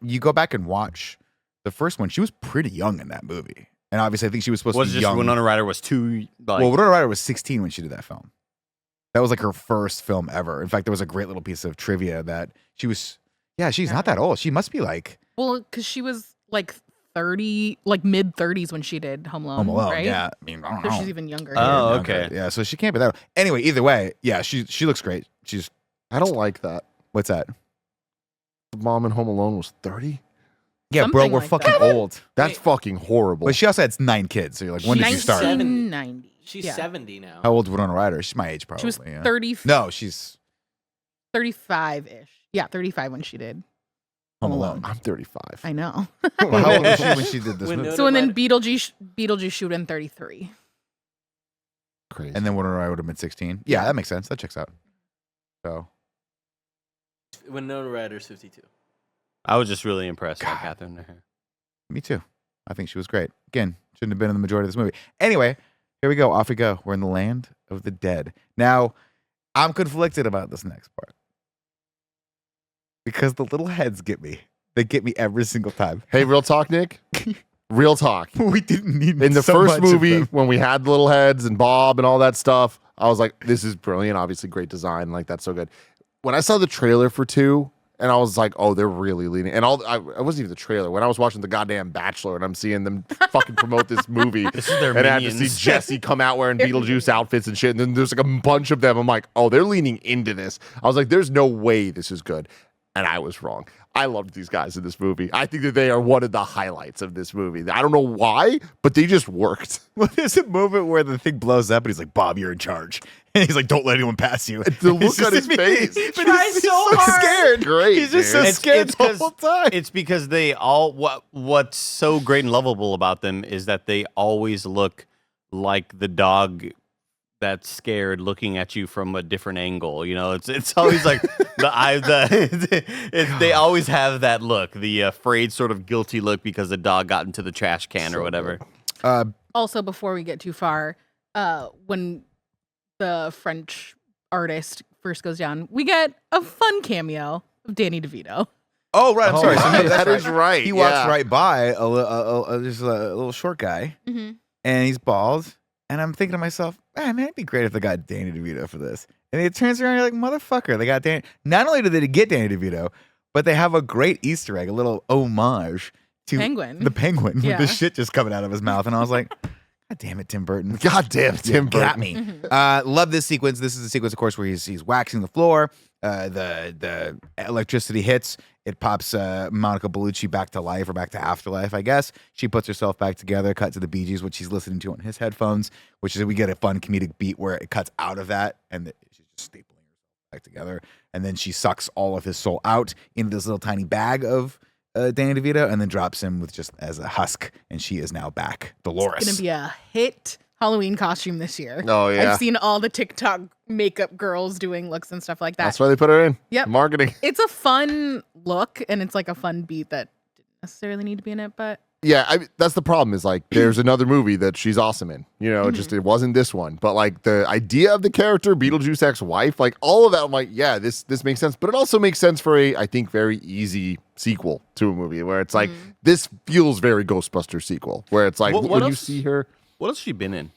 you go back and watch the first one. She was pretty young in that movie, and obviously I think she was supposed to be Just young. Winona Ryder was too like. Well, Winona Ryder was 16 when she did that film. That was like her first film ever. In fact, there was a great little piece of trivia that she was. Yeah, she's not that old. She must be like Well, because she was like 30, like mid 30s when she did Home Alone. Home Alone. right? Yeah, I mean, I don't So know. she's even younger. Oh, here. okay. Yeah, so she can't be that old. Anyway, either way, yeah, she looks great. She's I don't like that. what's that? The mom in Home Alone was 30. Yeah, bro, Something we're like fucking that. old. That's fucking horrible. But she also had 9 kids. So you're like, when did you start? 1990. She's Yeah. 70 now. How old is Winona Ryder? She's my age, probably. She was yeah. 30. No, she's 35-ish. Yeah, 35 when she did Home Alone. I'm 35. I know. Well, how old was she when she did this When movie? no- So and then Beetlejuice shoot in 33. Crazy. And then Winona Ryder would have been 16. Yeah, that makes sense. That checks out. So Winona Ryder's 52. I was just really impressed by God. Catherine O'Hara. me too. I think she was great. Again, shouldn't have been in the majority of this movie. Anyway, here we go. Off we go. We're in the land of the dead. Now, I'm conflicted about this next part. Because the little heads get me. They get me every single time. Hey, real talk, Nick. Real talk. We didn't need In the so first much of movie, them. when we had the little heads and Bob and all that stuff, I was like, this is brilliant. Obviously, great design. Like, that's so good. When I saw the trailer for 2, and I was like, oh, they're really leaning. And I wasn't even the trailer. When I was watching The Goddamn Bachelor and I'm seeing them fucking promote this movie, This is their and I had to see minions. Jesse come out wearing Beetlejuice outfits and shit. And then there's like a bunch of them. I'm like, oh, they're leaning into this. I was like, there's no way this is good. And I was wrong. I loved these guys in this movie. I think that they are one of the highlights of this movie. I don't know why, but they just worked. Well, there's a moment where the thing blows up and he's like, Bob, you're in charge. And he's like, don't let anyone pass you. The look on his face. But tries he's so so hard. scared. Great, He's just so dude. It's- scared it's the 'cause whole time. It's because they all what's so great and lovable about them is that they always look like the dog that's scared looking at you from a different angle. You know, it's always like they always have that look, the afraid sort of guilty look because the dog got into the trash can or whatever. Also, before we get too far, when the French artist first goes down, we get a fun cameo of Danny DeVito. Oh, right. I'm sorry. So, no, that that's is right. He walks yeah. right by just a little short guy, Mm-hmm. and he's bald. And I'm thinking to myself, man, it'd be great if they got Danny DeVito for this. And it turns around, you're like, motherfucker, they got Danny. Not only did they get Danny DeVito, but they have a great Easter egg, a little homage to Penguin. the penguin Yeah. with the shit just coming out of his mouth. And I was like, God damn it, Tim Burton. God damn, Tim Burton. Got me. Love this sequence. This is the sequence, of course, where he's waxing the floor. The electricity hits. It pops Monica Bellucci back to life or back to afterlife, I guess. She puts herself back together, cut to the Bee Gees, which she's listening to on his headphones, which is we get a fun comedic beat where it cuts out of that and she's just stapling herself back together. And then she sucks all of his soul out into this little tiny bag of Danny DeVito and then drops him with just as a husk. And she is now back. Dolores. It's gonna be a hit Halloween costume this year. Oh, yeah. I've seen all the TikTok makeup girls doing looks and stuff like that. That's why they put her in. Yep. Marketing. It's a fun look and it's like a fun beat that didn't necessarily need to be in it, but Yeah, that's the problem is like there's another movie that she's awesome in. You know, it wasn't this one. But like the idea of the character, Beetlejuice ex-wife, like all of that, I'm like, yeah, this makes sense. But it also makes sense for a, I think, very easy sequel to a movie where it's like this feels very Ghostbuster sequel, where it's like What when you else? see her. What else has she been in?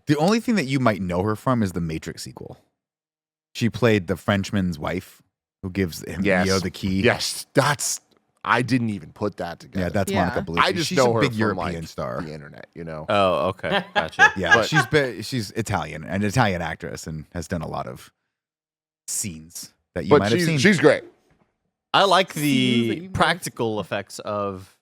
The only thing that you might know her from is the Matrix sequel. She played the Frenchman's wife who gives him Neo the key. Yes, I didn't even put that together. Yeah, that's Yeah. Monica Bellucci. I just she's know a her big from European like, star. the internet, you know. Oh, okay, gotcha. Yeah, But- she's Italian, an Italian actress, and has done a lot of scenes that you But might have seen. she's great. I like Scenes that the you practical effects of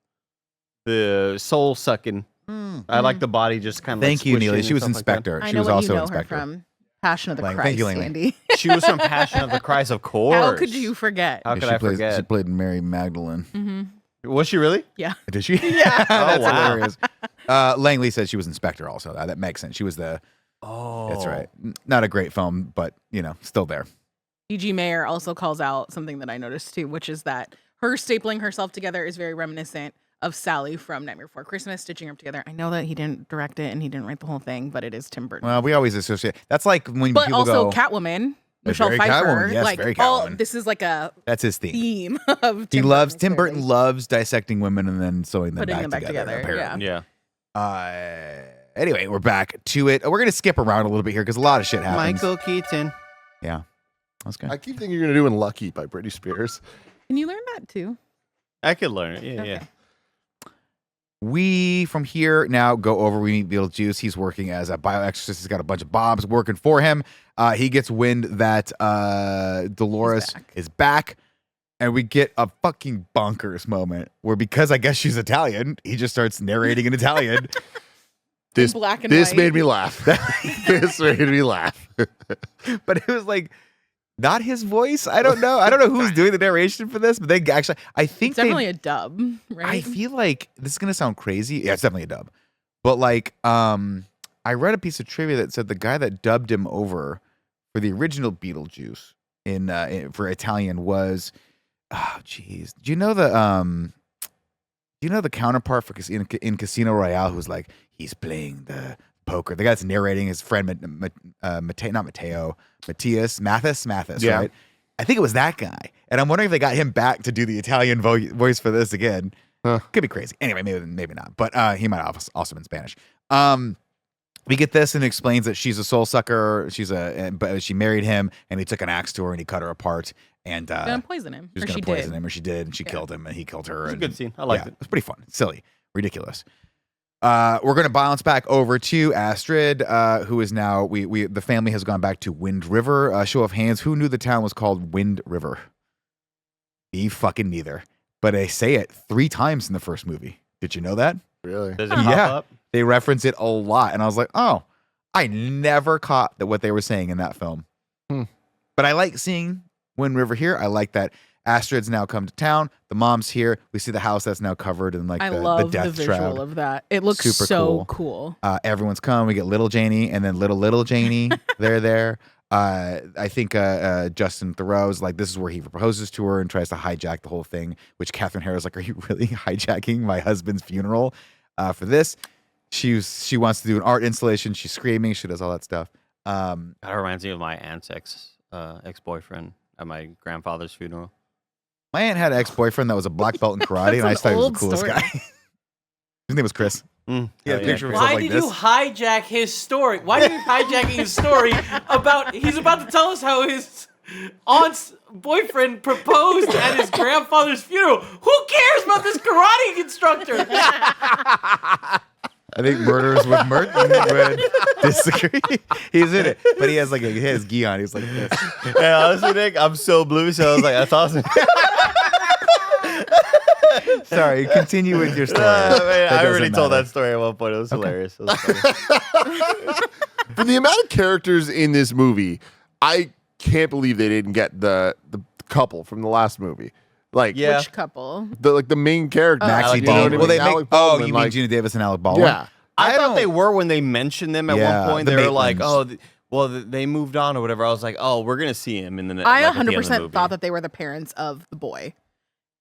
the soul sucking. Mm. I like the body just kind of. Thank you, squishing Neely. and She was stuff like that. Inspector. I She know was what also you know Inspector. her from. Passion of the Thank Christ, you, Langley. Andy. She was from Passion of the Christ, of course. How could you forget? How Yeah, could she I plays- forget? She played Mary Magdalene. Mm-hmm. Was she really? Yeah. Did she? Yeah. That's Oh, wow. hilarious. Langley said she was Inspector also. That makes sense. She was the. Oh, That's right. Not a great film, but still there. E.G. Mayer also calls out something that I noticed too, which is that her stapling herself together is very reminiscent of Sally from Nightmare Before Christmas, stitching her up together. I know that he didn't direct it and he didn't write the whole thing, but it is Tim Burton. Well, we always associate. That's like when But people also go. Catwoman, That's Michelle very Pfeiffer. Catwoman, yes, like very all Catwoman. this is like a That's his theme. theme of Tim Burton Burton clearly. loves dissecting women and then sewing them Putting back them back together. together, Apparently. yeah. Anyway, we're back to it. We're gonna skip around a little bit here because a lot of shit happens. Michael Keaton. Yeah, that's good. I keep thinking you're gonna do "Lucky" by Britney Spears. Can you learn that too? I could learn it. Yeah, Okay. yeah. We from here now go over. We meet Beetlejuice. He's working as a bioexorcist. He's got a bunch of bobs working for him. He gets wind that Dolores is back, and we get a fucking bonkers moment where, because I guess she's Italian, he just starts narrating in Italian. This black and this white. made me laugh. This made me laugh. But it was like not his voice. I don't know. I don't know who's doing the narration for this, but they actually, I think It's definitely a dub, right? I feel like this is gonna sound crazy. Yeah, it's definitely a dub. But like, I read a piece of trivia that said the guy that dubbed him over for the original Beetlejuice for Italian was, oh geez, do you know the counterpart for in Casino Royale who's like he's playing the poker? The guy that's narrating his friend Matthias, Yeah. right? I think it was that guy, and I'm wondering if they got him back to do the Italian voice for this again. Huh. Could be crazy. Anyway, maybe not. But he might have also been Spanish. We get this and it explains that she's a soul sucker. But she married him and he took an axe to her and he cut her apart and gonna poison him. she was Or gonna she poison did. him, or she did, and she Yeah. killed him, and he killed her. It's a and, good scene. I liked yeah, it. It's pretty fun, silly, ridiculous. We're gonna bounce back over to Astrid, who is now the family has gone back to Wind River. Show of hands, who knew the town was called Wind River? Me fucking neither. But they say it 3 times in the first movie. Did you know that? Really? Does it pop Yeah. up? They reference it a lot, and I was like, oh, I never caught what they were saying in that film. But I like seeing Wind River here. I like that Astrid's now come to town. The mom's here. We see the house that's now covered in like I the love the death visual shroud. of that. It looks Super so cool. Everyone's come. We get little Janie and then little Janie. They're there. I think Justin Theroux's like, this is where he proposes to her and tries to hijack the whole thing, which Catherine Harris like, are you really hijacking my husband's funeral for this? She wants to do an art installation. She's screaming. She does all that stuff. That reminds me of my aunt's ex-boyfriend at my grandfather's funeral. My aunt had an ex-boyfriend that was a black belt in karate, and I That's just thought he was an the coolest old guy. His name was Chris. Mm, Yeah, hell picture of Chris. himself Why like did this. you hijack his story? Why are you hijacking his story about he's about to tell us how his aunt's boyfriend proposed at his grandfather's funeral? Who cares about this karate instructor? I think Murderers with Merton would disagree. He's in it, but he has like he has gi on. He's like this. Hey, honestly, Nick, I'm so blue, so I was like, that's awesome. Sorry, continue with your story. Man, That I doesn't already told matter. that story at one point. It was hilarious. It was funny. For the amount of characters in this movie, I can't believe they didn't get the couple from the last movie. Like, Yeah. Which couple? the main character. Maxie Alec Dean. Baldwin. Well, they Alec make. Baldwin, You mean like- Gina Davis and Alec Baldwin? Yeah. I thought don't- they were when they mentioned them at Yeah, one point. the They were like, Maitlands. they moved on or whatever. I was like, oh, we're going to see him in the next I like, at the end of the 100% movie. thought that they were the parents of the boy.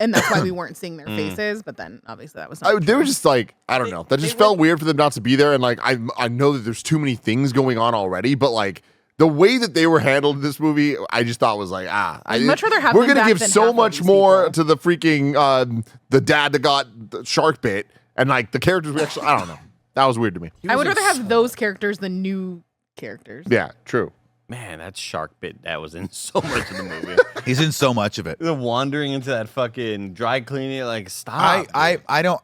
And that's why we weren't seeing their faces, but then obviously that was not They true. were just like, I don't know. That just they felt went- weird for them not to be there. And like, I know that there's too many things going on already, but like the way that they were handled in this movie, I just thought was like, I'd much rather have we're them gonna back give than so half of much these more people. to the freaking the dad that got the shark bit, and like the characters were actually, I don't know. That was weird to me. I would rather have those characters than new characters. Yeah, true. Man, that shark bit, that was in so much of the movie. He's in so much of it. The wandering into that fucking dry cleaning, like, stop. I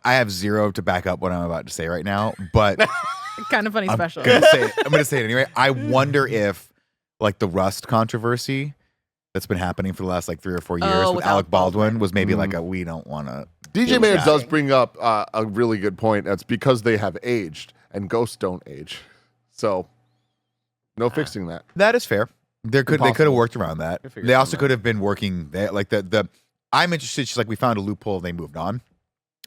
have zero to back up what I'm about to say right now, but Kind of funny special. I'm gonna say it anyway. I wonder if like the Rust controversy that's been happening for the last like 3 or 4 years Oh, with with Alec Alec Baldwin Baldwin. was maybe like a we don't want to. DJ Mayer does bring up a really good point. That's because they have aged, and ghosts don't age. So, no fixing that. That is fair. They could have Impossible. worked around that. figure They it also out. could have been working there. Like the I'm interested. She's like, we found a loophole. They moved on.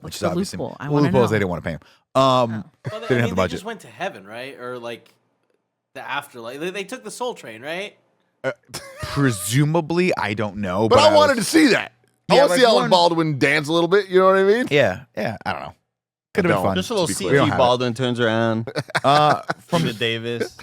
What's Which is the obviously loophole? I wanna loophole is know. they didn't want to pay him. Well, Didn't I have mean, the they budget. just went to heaven, right? Or like the afterlife. They took the Soul Train, right? Presumably, I don't know. But I wanted to see that. I Yeah, want to see like Alec one- Baldwin dance a little bit. You know what I mean? Yeah, I don't know. Could have don't. been fun. Just a little to be clear. We don't CG have it. Baldwin turns around. From From Davis.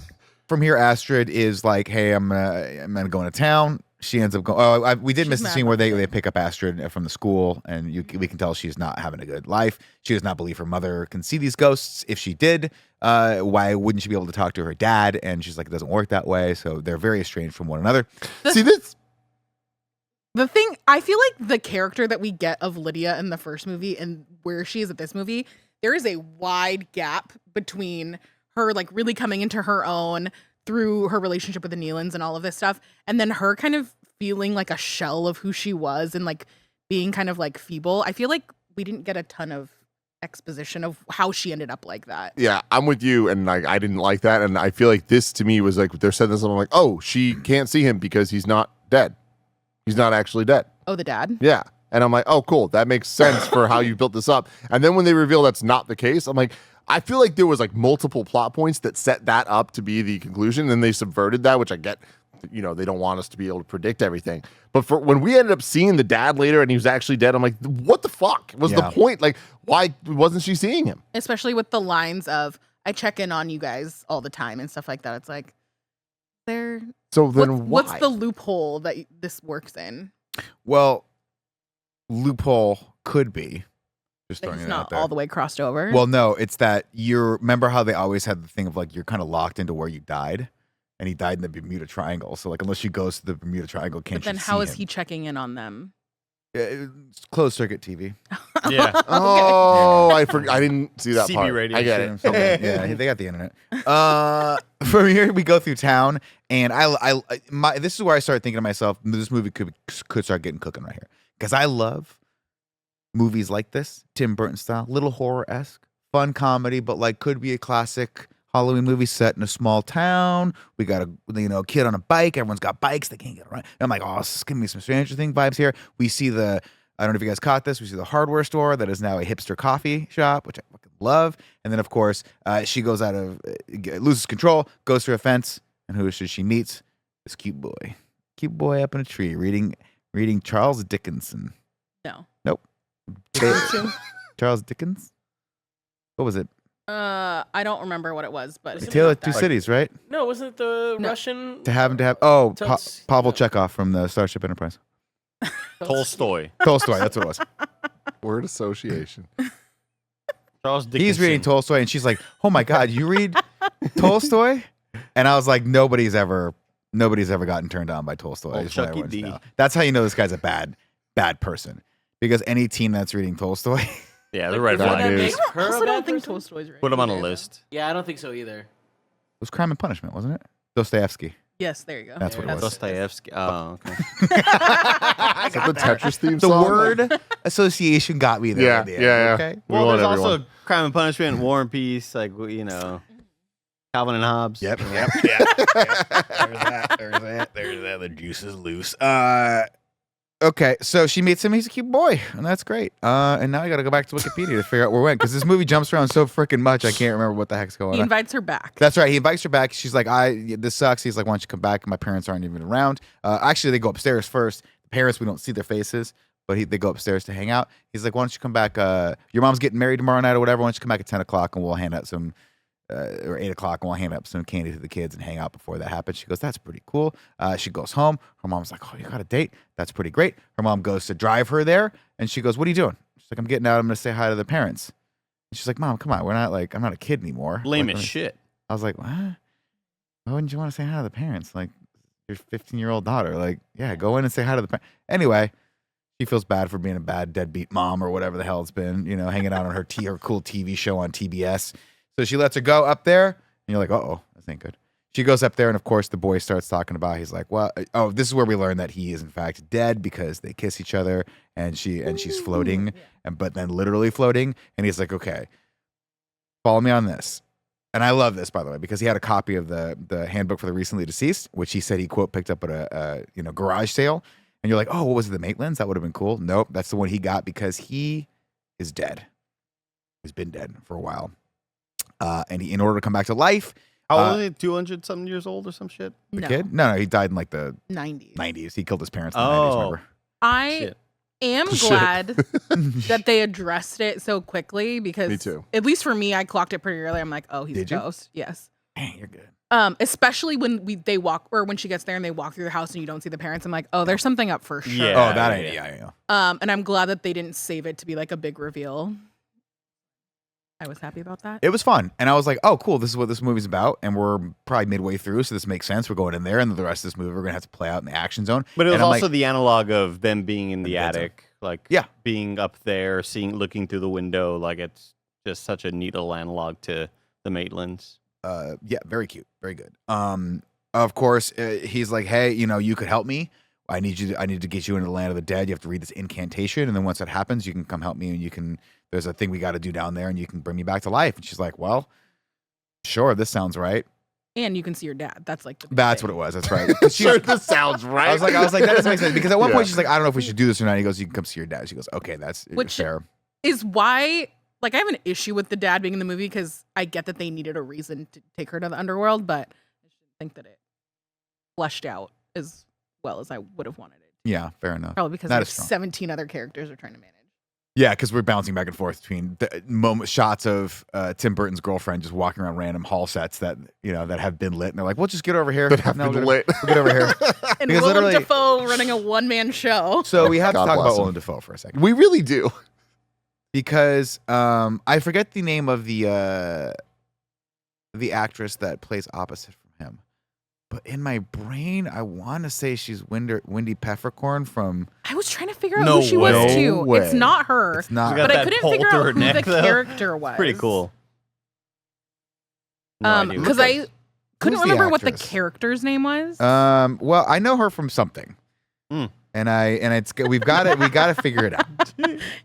from here, Astrid is like, "Hey, I'm gonna go into town." She ends up going. Oh, we did miss the mad scene where about they pick up Astrid from the school, and we can tell she's not having a good life. She does not believe her mother can see these ghosts. If she did, why wouldn't she be able to talk to her dad? And she's like, it doesn't work that way. So they're very estranged from one another. See this? The thing, I feel like the character that we get of Lydia in the first movie and where she is at this movie, there is a wide gap between her like really coming into her own through her relationship with the Nealons and all of this stuff, and then her kind of feeling like a shell of who she was and like being kind of like feeble. I feel like we didn't get a ton of exposition of how she ended up like that. Yeah, I'm with you, and like I didn't like that, and I feel like this to me was like they're saying this, and I'm like, oh, she can't see him because he's not dead. He's not actually dead. Oh, the dad? Yeah. And I'm like, oh, cool. That makes sense for how you built this up. And then when they reveal that's not the case, I'm like, I feel like there was like multiple plot points that set that up to be the conclusion. And they subverted that, which I get, you know, they don't want us to be able to predict everything. But for when we ended up seeing the dad later and he was actually dead, I'm like, what the fuck was the Yeah. point? Like, why wasn't she seeing him? Especially with the lines of, I check in on you guys all the time and stuff like that. It's like, there. So then What's why? the loophole that this works in? Well, loophole could be just That throwing he's it out not there. all the way crossed over. Well, no, it's that remember how they always had the thing of like you're kind of locked into where you died, and he died in the Bermuda Triangle. So like unless she goes to the Bermuda Triangle, can't but then you how see is him? he checking in on them? It's closed circuit TV. Yeah. Oh, I didn't see that CB part. radio I get show. it. Yeah, they got the internet. From here we go through town, and this is where I started thinking to myself, this movie could start getting cooking right here because I love movies like this, Tim Burton style, little horror-esque, fun comedy, but like could be a classic Halloween movie set in a small town. We got a kid on a bike. Everyone's got bikes. They can't get around. And I'm like, oh, this is giving me some Stranger Things vibes here. We see I don't know if you guys caught this. We see the hardware store that is now a hipster coffee shop, which I fucking love. And then of course, she goes loses control, goes through a fence, and who should she meet? This cute boy up in a tree reading Charles Dickinson. No. Nope. Charles Dickens. What was it? I don't remember what it was, but Is it Tale of not Two that? Cities, right? No, wasn't it the No. Russian? To have. Oh, Tuts- Pavel Chekhov from the Starship Enterprise. Tolstoy. Tolstoy, that's what it was. Word association. Charles Dickinson. He's reading Tolstoy, and she's like, "Oh my God, you read Tolstoy?" And I was like, "Nobody's ever gotten turned on by Tolstoy." I Oh, just want Chucky everyone to D. know. That's how you know this guy's a bad person, because any teen that's reading Tolstoy, Yeah, the red That flag. is- makes I her a also bad don't think person? Tolstoy's right. Put him on a either. list. Yeah, I don't think so either. was Crime and Punishment, wasn't it? Dostoevsky. Yes, there you go. That's what it was. Dostoevsky. Oh, okay. Is that the Tetris theme The song? word association got me there. Yeah, at the end, yeah. Okay. We Well, want there's everyone. also Crime and Punishment, War and Peace, like Calvin and Hobbes. Yep. There's that. The juice is loose. Okay, so she meets him. He's a cute boy, and that's great. And now I got to go back to Wikipedia to figure out where it went because this movie jumps around so freaking much. I can't remember what the heck's going He on. invites her back. That's right. He invites her back. She's like, this sucks. He's like, why don't you come back? My parents aren't even around. Actually, they go upstairs first. The parents, we don't see their faces, but they go upstairs to hang out. He's like, why don't you come back? Your mom's getting married tomorrow night or whatever. Why don't you come back at 10 o'clock and we'll hand out some, or 8 o'clock and we'll hand out some candy to the kids and hang out before that happens. She goes, that's pretty cool. She goes home. Her mom's like, oh, you got a date? That's pretty great. Her mom goes to drive her there and she goes, what are you doing? She's like, I'm getting out. I'm going to say hi to the parents. And she's like, Mom, come on. I'm not a kid anymore. Lame Like, as shit. I was like, what? Why wouldn't you want to say hi to the parents? Like, your 15-year-old daughter. Like, yeah, go in and say hi to the parents. Anyway, she feels bad for being a bad deadbeat mom or whatever the hell it's been, hanging out on her cool TV show on TBS. So she lets her go up there, and you're like, uh-oh, this ain't good. she goes up there, and of course, the boy starts talking about. He's like, "Well, oh, this is where we learn that he is in fact dead because they kiss each other, and she's floating, but then literally floating." And he's like, "Okay, follow me on this." And I love this, by the way, because he had a copy of the handbook for the recently deceased, which he said he quote picked up at a garage sale. And you're like, "Oh, what was it, the Maitlands? That would have been cool." Nope, that's the one he got because he is dead. He's been dead for a while, and in order to come back to life. How old is he? 200 something years old or some shit? The kid? No, he died in like the 90s. 90s. He killed his parents in the 90s, remember? I am glad that they addressed it so quickly because Me too. at least for me, I clocked it pretty early. I'm like, oh, he's Did a you? ghost. Yes. Dang, you're good. Especially when they walk or when she gets there and they walk through the house and you don't see the parents. I'm like, oh, there's something up for sure. Yeah. Oh, that ain't, yeah. And I'm glad that they didn't save it to be like a big reveal. I was happy about that. It was fun. And I was like, oh, cool. This is what this movie's about. And we're probably midway through, so this makes sense. We're going in there, and the rest of this movie we're going to have to play out in the action zone. But it was And I'm also like, the analog of them being in the attic, like being up there, looking through the window. Like it's just such a neat little analog to the Maitlands. yeah, very cute. Very good. Of course, he's like, hey, you could help me. I need to get you into the land of the dead. You have to read this incantation. And then once that happens, you can come help me, and there's a thing we got to do down there, and you can bring me back to life. And she's like, well, sure, this sounds right. And you can see your dad. That's like the big That's thing. what it was. That's right. Sure, this sounds right. I was like, that doesn't make sense. Because at one point she's like, I don't know if we should do this or not. He goes, you can come see your dad. She goes, okay, that's fair. Is why, like, I have an issue with the dad being in the movie because I get that they needed a reason to take her to the underworld, but I just think that it fleshed out as well as I would have wanted it. Yeah, fair enough. Probably because That there's is strong. 17 other characters we're trying to manage. Yeah, because we're bouncing back and forth between the shots of Tim Burton's girlfriend just walking around random hall sets that have been lit, and they're like, "Well, just get over here." That have been lit. We'll get over here. And Because Willem literally- Dafoe running a one-man show. So we have God to talk bless about him. Willem Dafoe for a second We really do. because I forget the name of the actress that plays opposite from him, but in my brain, I want to say she's Wendy Peppercorn from. I was trying to figure out No who she was way. too. No way. It's not her. It's not. She's got But I that couldn't pole figure through out her who neck, the though. character was. Pretty cool. No idea. Because I couldn't Who's the remember what the actress? character's name was. Well, I know her from something, Mm. and we got to figure it out.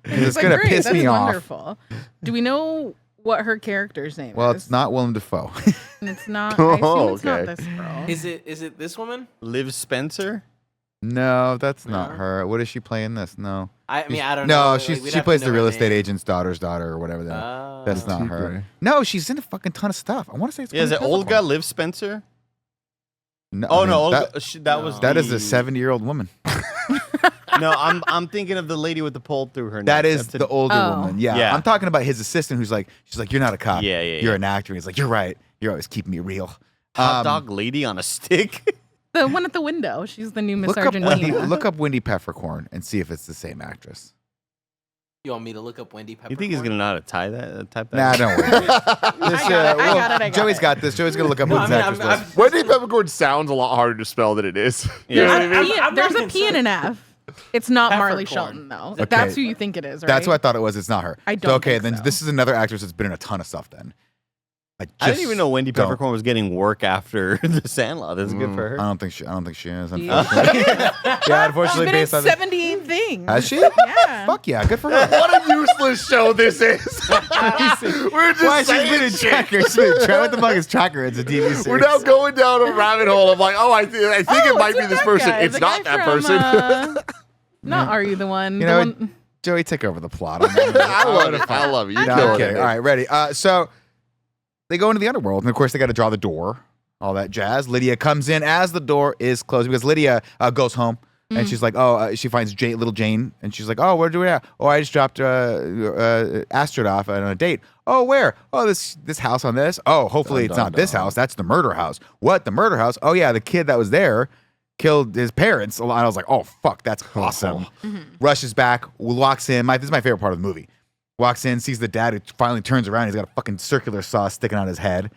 It's like, gonna great, piss that's me off. wonderful. Do we know what her character's name Well, is? it's not Willem Dafoe. And it's not. I assume Oh, it's not okay. this girl. Is it this woman? Liv Spencer? No, that's not No? her. What does she play in this? No. I mean, I don't know. No, Like, she we'd have to plays know the her real estate name. agent's daughter's daughter or whatever. That's Oh. not her. Gray. No, she's in a fucking ton of stuff. I want to say it's. Yeah, is it Wendy Olga Peppercorn. Liv Spencer? No, Oh I mean, no, Olga, that, that was that is a the- 70-year-old woman. No, I'm thinking of the lady with the pole through her neck. That is That's the older Oh. woman. Yeah. Yeah. I'm talking about his assistant who's like, she's like, you're not a cop. Yeah, You're yeah. an actor. He's like, you're right. You're always keeping me real. hot dog lady on a stick. The one at the window. She's the new Miss Look up, Argentina. Wendy Peppercorn and see if it's the same actress. You want me to look up Wendy Peppercorn? You think he's gonna know how to type that? Nah, don't worry. I got it. Joey's got this. Joey's gonna look up No, who I this mean, actress I'm- was. Wendy Peppercorn sounds a lot harder to spell than it is. Yeah. You know what I mean? I'm There's not a P and an F. It's not Marley Peppercorn. Shelton though. Okay. That's who you think it is, right? That's what I thought it was. It's not her. I So, don't okay, think then so. this is another actress that's been in a ton of stuff. Then I didn't even know Wendy don't. Peppercorn was getting work after The Sandlot. That's good for I her. don't think she is. Yeah. Unfortunately. yeah, She's unfortunately, been in based on 78 things. has she? Yeah. Fuck yeah, good for her. What a useless show this is. We're just Why she's saying been in shit. Tracker? She's been in Tracker. What the fuck is Tracker? It's a TV series. We're now going down a rabbit hole of like, I think it Oh, might it's be with this that person. guy, It's the not guy that from, person. Not Are You the One? You The know, one- Joey, take over the plot. On that one. I love it. I love it. You No, kill I'm it. kidding. All right, ready. So they go into the underworld, and of course they got to draw the door, all that jazz. Lydia comes in as the door is closing because Lydia goes home, and she's like, she finds little Jane, and she's like, oh, where do we at? Oh, I just dropped Astrid off on a date. Oh, where? Oh, this house on this. Oh, hopefully it's not this house. That's the murder house. What? The murder house? Oh yeah, the kid that was there killed his parents. And I was like, oh fuck, that's awesome. Rushes back, walks in. This is my favorite part of the movie. Walks in, sees the dad who finally turns around. He's got a fucking circular saw sticking out his head.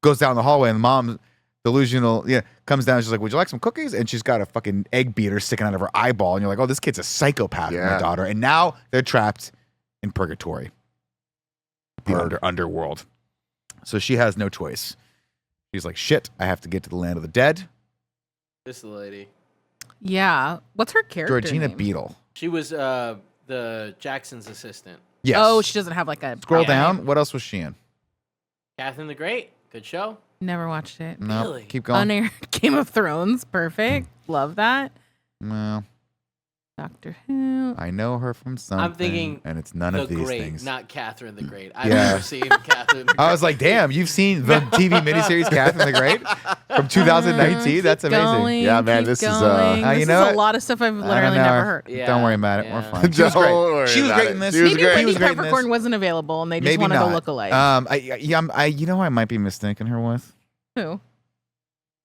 Goes down the hallway, and the mom, delusional, comes down. She's like, would you like some cookies? And she's got a fucking egg beater sticking out of her eyeball. And you're like, oh, this kid's a psychopath, my Yeah. daughter. And now they're trapped in purgatory, the underworld. So she has no choice. She's like, shit, I have to get to the land of the dead. This is the lady. Yeah. What's her character Georgina name? Beadle. She was the Jackson's assistant. Yes. Oh, she doesn't have like a Scroll proper down. name. What else was she in? Catherine the Great. Good show. Never watched it. No, Really? keep going. Unaired Game of Thrones. Perfect. Love that. Well, Doctor Who. I know her from something. thinking and it's none the of these Great, things. not Catherine the Great. I've Yeah. never seen Catherine the Great. I was like, damn, you've seen the TV miniseries Catherine the Great from 2019? Keep That's amazing. going, Yeah, man, keep this is, going. you This know is what? a lot of stuff I've I don't literally know. never heard. Yeah, Don't worry about it. We're yeah. fine. She was Don't great. worry She was about great it. in this. She was Maybe great. He was Wendy great in this. Peppercorn wasn't available and they just Maybe wanted not. a lookalike. You know who I might be mistaking her with? Who?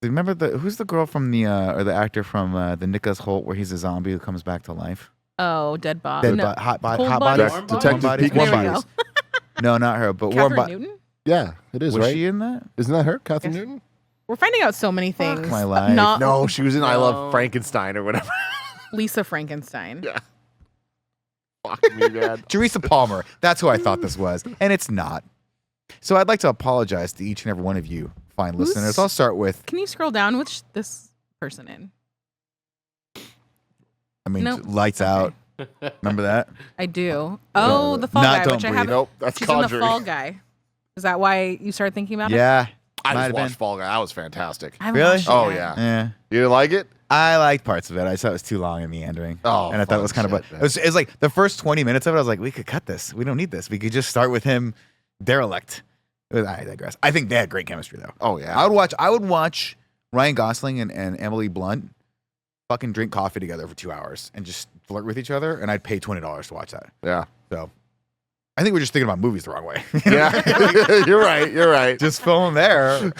Remember who's the girl from the or the actor from the Nicholas Holt where he's a zombie who comes back to life? Oh, Dead Bob. Dead no. Hot Cold Hot Bodies? Bodies. Warm Detective Bodies? Peekaboo. Warm There we Bodies. go. No, not her, but Warm Catherine Bodies. Newton? Yeah, it is, Was right? she in that? Isn't that her, Catherine Yes. Newton? We're finding out so many things. my life. Not No, she was in I No. Love Frankenstein or whatever. Lisa Frankenstein. Yeah. Fuck me, man. Teresa Palmer. That's who I thought this was, and it's not. So I'd like to apologize to each and every one of you, fine Who's- listeners. I'll start with. Can you scroll down? Which this person in? I mean, Nope. Lights Okay. Out. Remember that? I do. Oh, the Fall Not Guy, Don't which I Breathe. haven't. Nope, that's She's in the Conjuring. Fall Guy. Is that why you started thinking about it? Yeah. I Might just have watched been. Fall Guy. That was fantastic. I haven't Really? watched it Oh, yet. yeah. Yeah. You didn't like it? I liked parts of it. I just thought it was too long and meandering. Oh, and I thought it was kind fuck of shit, it was like the first 20 minutes of it. I was like, we could cut this. We don't need this. We could just start with him derelict. I digress. I think they had great chemistry though. Oh, yeah. I would watch Ryan Gosling and Emily Blunt fucking drink coffee together for 2 hours and just flirt with each other, and I'd pay $20 to watch that. Yeah. So I think we're just thinking about movies the wrong way. Yeah. You're right. You're right. Just film there.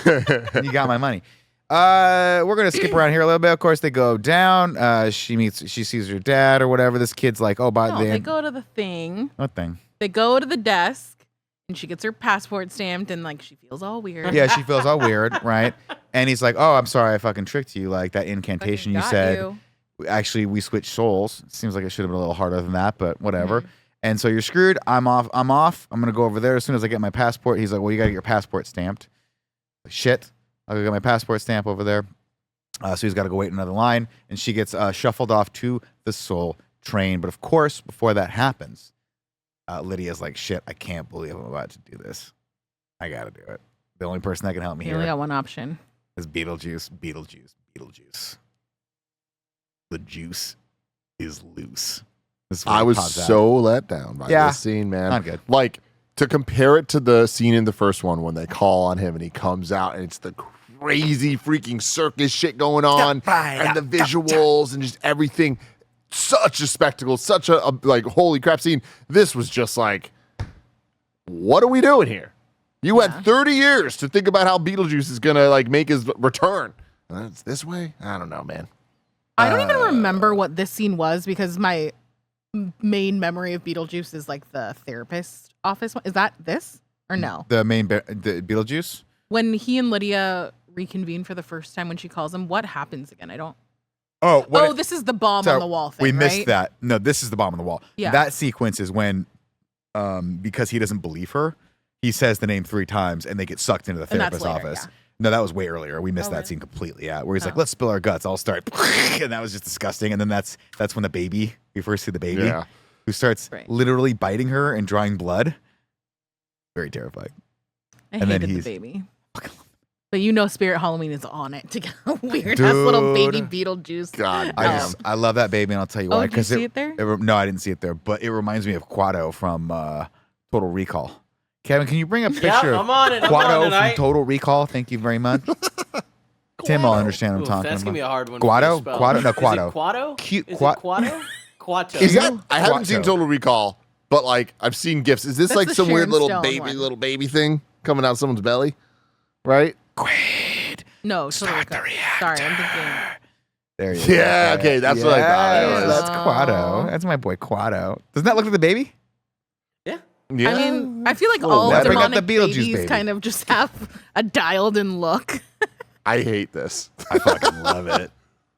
You got my money. We're gonna skip around here a little bit. Of course, they go down. She sees her dad or whatever. This kid's like, oh, by No, the they go to the thing. what thing? They go to the desk, and she gets her passport stamped, and like she feels all weird. Yeah, she feels all weird, right? And he's like, oh, I'm sorry, I fucking tricked you. Like that Fucking incantation you got said. you. Actually, we switched souls. Seems like it should have been a little harder than that, but whatever. Mm-hmm. And so you're screwed. I'm off. I'm gonna go over there as soon as I get my passport. He's like, well, you gotta get your passport stamped. Like, shit. I'll go get my passport stamp over there. So he's got to go wait in another line, and she gets shuffled off to the Soul Train. But of course, before that happens, Lydia's like, shit, I can't believe I'm about to do this. I gotta do it. The only person that can help me You only here got one option. is Beetlejuice. Beetlejuice. The juice is loose. This is where I it was pops out. so let down by Yeah. this scene, man. Not good. Like, to compare it to the scene in the first one when they call on him and he comes out and it's the crazy freaking circus shit going on and the visuals and just everything. Such a spectacle, such a like holy crap scene. This was just like, what are we doing here? You had 30 years to think about how Beetlejuice is gonna like make his return. And it's this way? I don't know, man. I don't even remember what this scene was because my main memory of Beetlejuice is like the therapist office one. Is that this or no? The main the Beetlejuice. When he and Lydia reconvene for the first time when she calls him, what happens again? I don't. Oh, This is the bomb on the wall thing. We missed right? that. No, this is the bomb on the wall. Yeah. That sequence is when, because he doesn't believe her, he says the name 3 times, and they get sucked into the And that's therapist's later, office. yeah. No, that was way earlier. We missed Oh, that really? scene completely. Yeah, where he's like, Oh. "Let's spill our guts." I'll start, and that was just disgusting. And then that's when the baby. We first see the baby Yeah. who starts Right. literally biting her and drawing blood. Very terrifying. I And then hated the he's- baby. But you know Spirit Halloween is on it to get a weird ass little baby Dude. Beetlejuice. God I damn. just I love that baby, and I'll tell you Oh, why. did you see it there? No, I didn't see it there, but it reminds me of Quado from Total Recall. Kevin, can you bring a picture I'm on it. of I'm on Quado from tonight. Total Recall? Thank you very much. Tim will understand what I'm Ooh, talking that's about. gonna be a hard one. Guado? to spell. Guado? No, Is it Quado. Quado? Cute Is Qua- it Quado? Quato. Is that? I haven't Quato. seen Total Recall, but like I've seen gifs. Is this That's like the some weird Sharon little Stone one. baby thing coming out someone's belly? Right? Quaid. No, Start the totally. Sorry, I'm thinking. There you go. Yeah, okay, that's what I thought. Yes, That's Oh. Quado. That's my boy Quado. Doesn't that look like the baby? Yeah. I mean, I feel like Little all better. Bring out the demonic Beetlejuice babies baby. kind of just have a dialed-in look. I hate this. I fucking love it.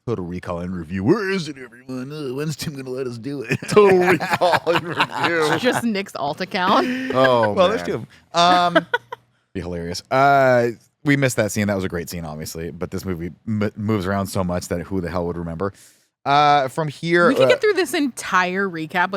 Total Recall in review. Where is it, everyone? When's Tim gonna let us do it? Total Recall in review. Just Nick's alt account. Oh, Well, man. there's 2 of them. Be hilarious. we missed that scene. That was a great scene, obviously. But this movie moves around so much that who the hell would remember? From here, We can get through this entire recap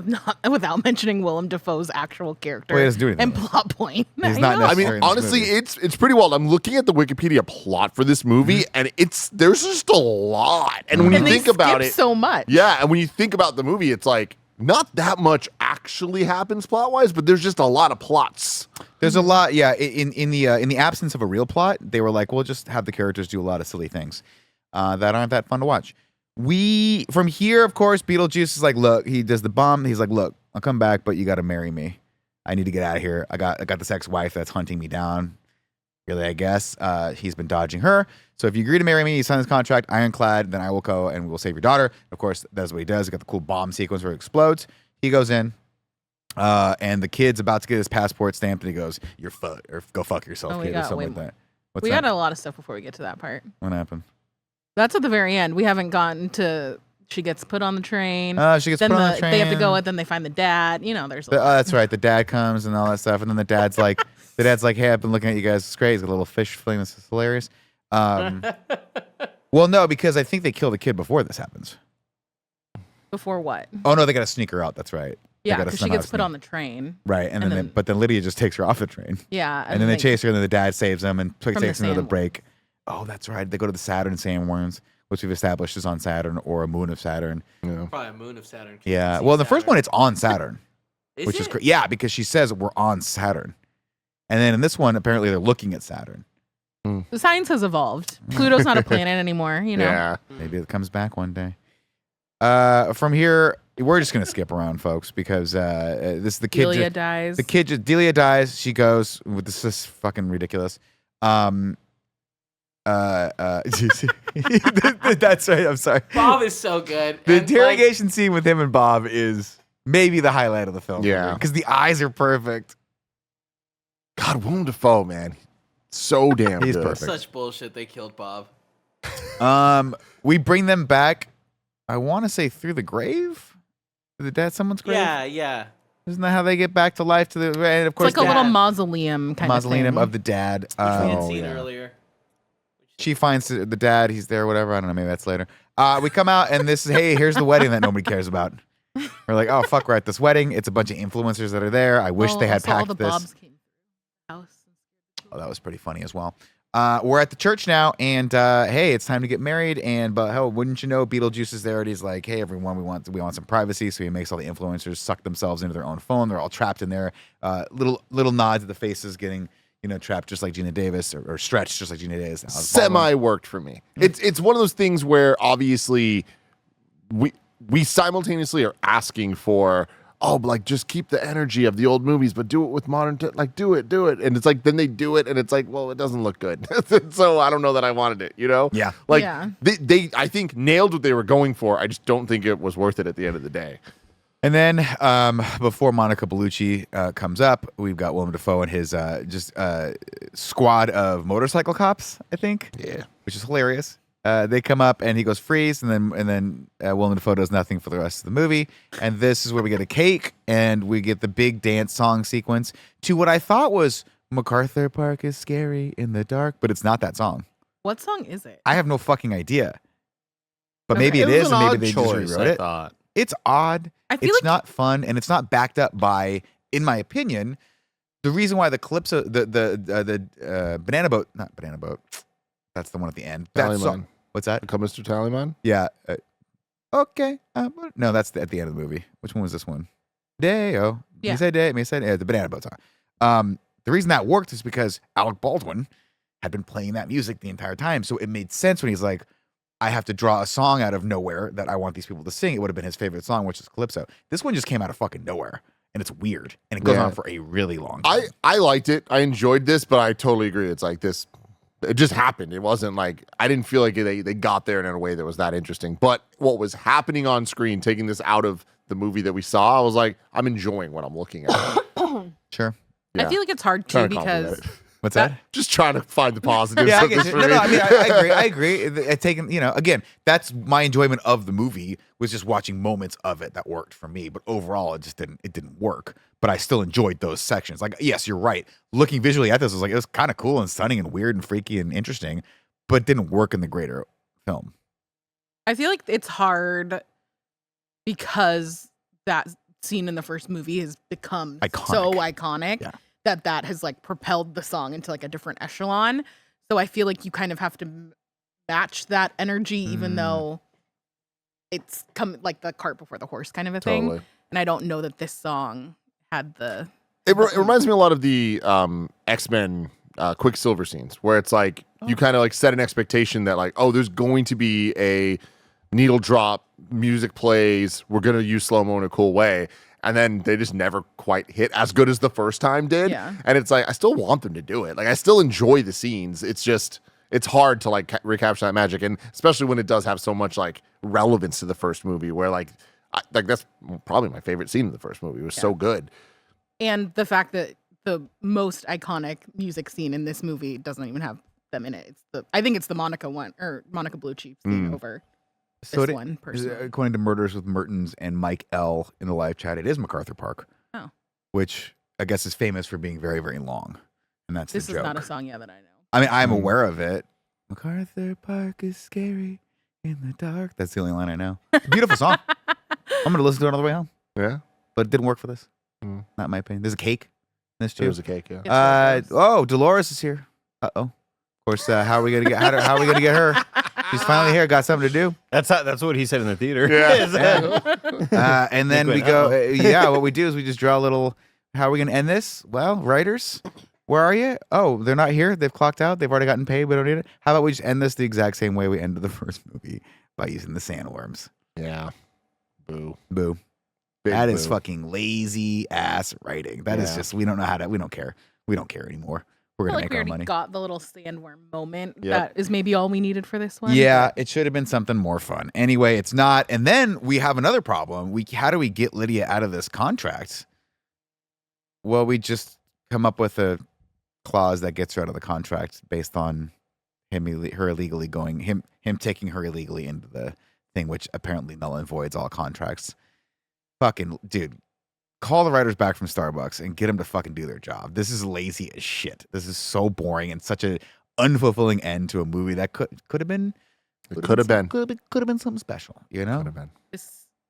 without mentioning Willem Dafoe's actual character Well, he doesn't do anything and with it. plot point. He's I not know. I mean, necessary in this honestly, movie. it's pretty wild. I'm looking at the Wikipedia plot for this movie, and there's just a lot. And when and you they think about skip it, so much. yeah, and when you think about the movie, it's like not that much actually happens plot wise, but there's just a lot of plots. There's a lot, yeah. In the absence of a real plot, they were like, we'll just have the characters do a lot of silly things that aren't that fun to watch. From here, of course, Beetlejuice is like, look, he does the bomb. He's like, look, I'll come back, but you got to marry me. I need to get out of here. I got this ex-wife that's hunting me down. Really, I guess he's been dodging her. So if you agree to marry me, you sign this contract, ironclad, then I will go and we'll save your daughter. Of course, that's what he does. He got the cool bomb sequence where it explodes. He goes in. And the kid's about to get his passport stamped, and he goes, "You're fucked," or "Go fuck yourself, Oh, we kid," or got something way like more. that. What's We that? got a lot of stuff before we get to that part. What happened? That's at the very end. We haven't gotten to. She gets put on the train. She gets then put on the train. they have to go. And then they find the dad. You know, there's. A lot. That's right. The dad comes and all that stuff, and then the dad's like, "Hey, I've been looking at you guys. It's great. He's got a little fish fling. This is hilarious." Well, no, because I think they kill the kid before this happens. Before what? Oh no, they got to sneak her out. That's right. They Yeah, gotta because she somehow gets put sneak- on the train. Right, and and then then- but then Lydia just takes her off the train, Yeah, and then they chase her, and then the dad saves them and From the takes another sandworm. break. Oh, that's right. They go to the Saturn sandworms, which we've established is on Saturn or a moon of Saturn. Probably a moon of Saturn. Yeah. Well, in the first one, it's on Saturn. Which is it? great. Yeah, because she says we're on Saturn. And then in this one, apparently they're looking at Saturn. The science has evolved. Pluto's not a planet anymore. You know. Yeah. Maybe it comes back one day. From here, we're just gonna skip around, folks, because this is the kid. Delia dies. Delia dies. She goes. This is fucking ridiculous. That's right. I'm sorry. Bob is so good. The And, like, interrogation scene with him and Bob is maybe the highlight of the film. Yeah. because the eyes are perfect. God, Willem Dafoe, man, so damn He's good. perfect. such bullshit. They killed Bob. We bring them back. I want to say through the grave. The dead, someone's grave. Yeah, yeah. Isn't that how they get back to life? And of it's course, like a little dad. mausoleum kind mausoleum of thing. of the dad. Which we had Oh, seen yeah. earlier. She finds the dad. He's there. Whatever. I don't know. Maybe that's later. We come out and this is hey. Here's the wedding that nobody cares about. We're like, oh fuck, we're at this wedding. It's a bunch of influencers that are there. I wish Well, they had also all packed the this. Bobs came through the house. Oh, that was pretty funny as well. We're at the church now, and hey, it's time to get married. And but hell, wouldn't you know, Beetlejuice is there, and he's like, "Hey, everyone, we want some privacy." So he makes all the influencers suck themselves into their own phone. They're all trapped in there. Little nods at the faces getting trapped, just like Gina Davis, or stretched just like Gina Davis. Semi worked for me. It's one of those things where obviously we simultaneously are asking for like just keep the energy of the old movies, but do it with modern do it, and it's like then they do it, and it's like, well, it doesn't look good, so I don't know that I wanted it, Yeah. like Yeah. they I think nailed what they were going for. I just don't think it was worth it at the end of the day. And then before Monica Bellucci comes up, we've got Willem Dafoe and his squad of motorcycle cops, I think. Yeah. Which is hilarious. They come up and he goes freeze, and then Willem Dafoe does nothing for the rest of the movie. And this is where we get a cake and we get the big dance song sequence to what I thought was MacArthur Park is scary in the dark, but it's not that song. What song is it? I have no fucking idea. But Okay. maybe it was is, an and maybe odd they choice, just rewrote I it. thought. It's odd. I feel It's like not fun, and it's not backed up by, in my opinion, the reason why the Calypso, the Banana Boat, not Banana Boat, that's the one at the end. That Tallyman. song, what's that? Come, Mr. Tallyman. Yeah. Okay. No, that's at the end of the movie. Which one was this one? Day-o. Yeah. Me say day, me say the Banana Boat song. The reason that worked is because Alec Baldwin had been playing that music the entire time, so it made sense when he's like, I have to draw a song out of nowhere that I want these people to sing. It would have been his favorite song, which is Calypso. This one just came out of fucking nowhere, and it's weird, and it goes Yeah. on for a really long time. I liked it. I enjoyed this, but I totally agree. It's like this. It just happened. It wasn't like I didn't feel like they got there in a way that was that interesting. But what was happening on screen, taking this out of the movie that we saw, I was like, I'm enjoying what I'm looking at. Sure. I feel like it's hard too Trying to because compliment What's that? Just trying to find the positives. Yeah, I of get this you. for No, me. I mean, I agree. I agree. Taking, again, that's my enjoyment of the movie was just watching moments of it that worked for me. But overall, it didn't work. But I still enjoyed those sections. Like, yes, you're right. Looking visually at this was like, it was kind of cool and stunning and weird and freaky and interesting, but didn't work in the greater film. I feel like it's hard because that scene in the first movie has become so iconic that has like propelled the song into like a different echelon. So I feel like you kind of have to match that energy, even though it's come like the cart before the horse kind of a thing. Totally. And I don't know that this song had the. It reminds me a lot of the X-Men Quicksilver scenes where it's like you kind of like set an expectation that like, oh, there's going to be a needle drop, music plays, we're going to use slow-mo in a cool way. And then they just never quite hit as good as the first time did. Yeah. And it's like, I still want them to do it. Like, I still enjoy the scenes. It's just, it's hard to like recapture that magic. And especially when it does have so much like relevance to the first movie where like that's probably my favorite scene in the first movie. It was so good. And the fact that the most iconic music scene in this movie doesn't even have them in it. I think it's the Monica one or Monica Blue Chief scene over this one personally. According to Murders with Mertens and Mike L in the live chat, it is MacArthur Park. Oh. Which I guess is famous for being very, very long. And that's This the is joke. not a song that I know. I mean, I'm aware of it. MacArthur Park is scary in the dark. That's the only line I know. It's a beautiful song. I'm going to listen to it on the way home. Yeah. But it didn't work for this. Not my opinion. There's a cake in this too. It was a cake, yeah. It's really gross. Dolores is here. Uh-oh. Of course, how are we going to get how are we going to get her? She's finally here. Got something to do. That's what he said in the theater. Yeah. And then we go, what we do is we just draw a little, how are we going to end this? Well, writers, where are you? Oh, they're not here. They've clocked out. They've already gotten paid. We don't need it. How about we just end this the exact same way we ended the first movie by using the sandworms? Yeah. Boo. Boo. Big That is boo. fucking lazy ass writing. That is just, we don't know how to, we don't care. We don't care anymore. We're I going feel to like make we our already money. got the little sandworm moment. Yep. That is maybe all we needed for this one. Yeah, it should have been something more fun. Anyway, it's not. And then we have another problem. How do we get Lydia out of this contract? Well, we just come up with a clause that gets her out of the contract based on him taking her illegally into the thing, which apparently null and voids all contracts. Fucking dude, call the writers back from Starbucks and get them to fucking do their job. This is lazy as shit. This is so boring and such a unfulfilling end to a movie that could have been. Could have been something special, you know? Could have been.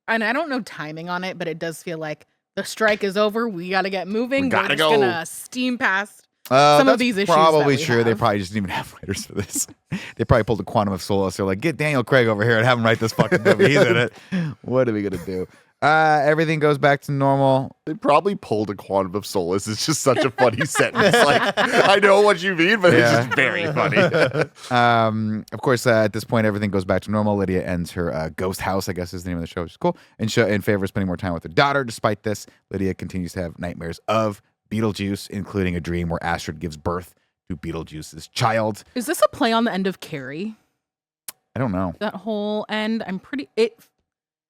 And I don't know timing on it, but it does feel like the strike is over. We got to get moving. We gotta We're just go. gonna steam past some of That's these issues. probably that we true. They have. probably just didn't even have writers for this. They probably pulled a Quantum of Solace. They're like, get Daniel Craig over here and have him write this fucking movie. He's in it. What are we gonna do? Everything goes back to normal. They probably pulled a Quantum of Solace. It's just such a funny sentence. Like, I know what you mean, but it's just very funny. Of course, at this point, everything goes back to normal. Lydia ends her ghost house, I guess is the name of the show, which is cool, in favor of spending more time with her daughter. Despite this, Lydia continues to have nightmares of Beetlejuice, including a dream where Astrid gives birth to Beetlejuice's child. Is this a play on the end of Carrie? I don't know. That whole end,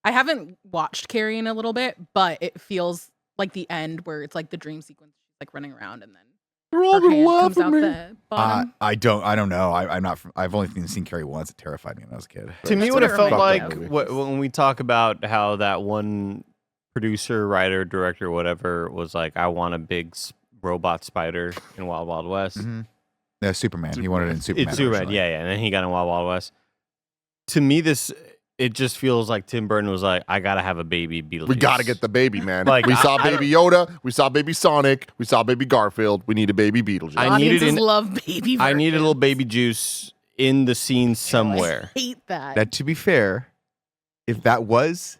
I haven't watched Carrie in a little bit, but it feels like the end where it's like the dream sequence, like running around and then They're all her gonna hand laugh comes at out me. the bottom. I don't know. I'm not. I've only seen Carrie once. It terrified me when I was a kid. To me, That's what what it it felt reminded like me of. when we talk about how that one producer, writer, director, whatever, was like, I want a big robot spider in Wild Wild West. Mm-hmm. Yeah, Superman. He wanted it in Superman. It's Superman, originally. yeah. And then he got in Wild Wild West. To me, it just feels like Tim Burton was like, I gotta have a baby Beetlejuice. We gotta get the baby, man. Like, we saw I baby Yoda, we saw baby Sonic, we saw baby Garfield. We need a baby Beetlejuice. I needed Audiences an- love baby. I needed a versions. little baby juice in the scene somewhere. I hate that. That, to be fair, if that was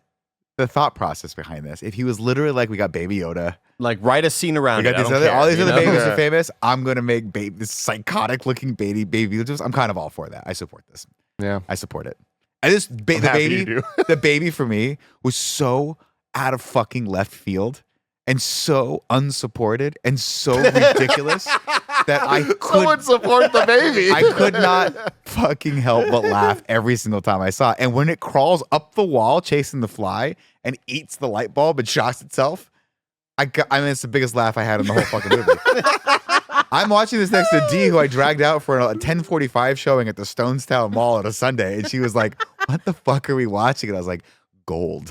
the thought process behind this, if he was literally like, we got Baby Yoda, Like, write a scene around we got it. I these don't other, care, all these you other know? babies Yeah. are famous. I'm gonna make this psychotic looking baby Beetlejuice. I'm kind of all for that. I support this. Yeah. I support it. And this the happy you baby, do. the baby for me was so out of fucking left field and so unsupported and so ridiculous that I Someone could support the baby. I could not fucking help but laugh every single time I saw it. And when it crawls up the wall chasing the fly and eats the light bulb and shocks itself, I mean, it's the biggest laugh I had in the whole fucking movie. I'm watching this next to D, who I dragged out for a 10:45 showing at the Stonestown Mall on a Sunday, and she was like, "What the fuck are we watching?" And I was like, "Gold."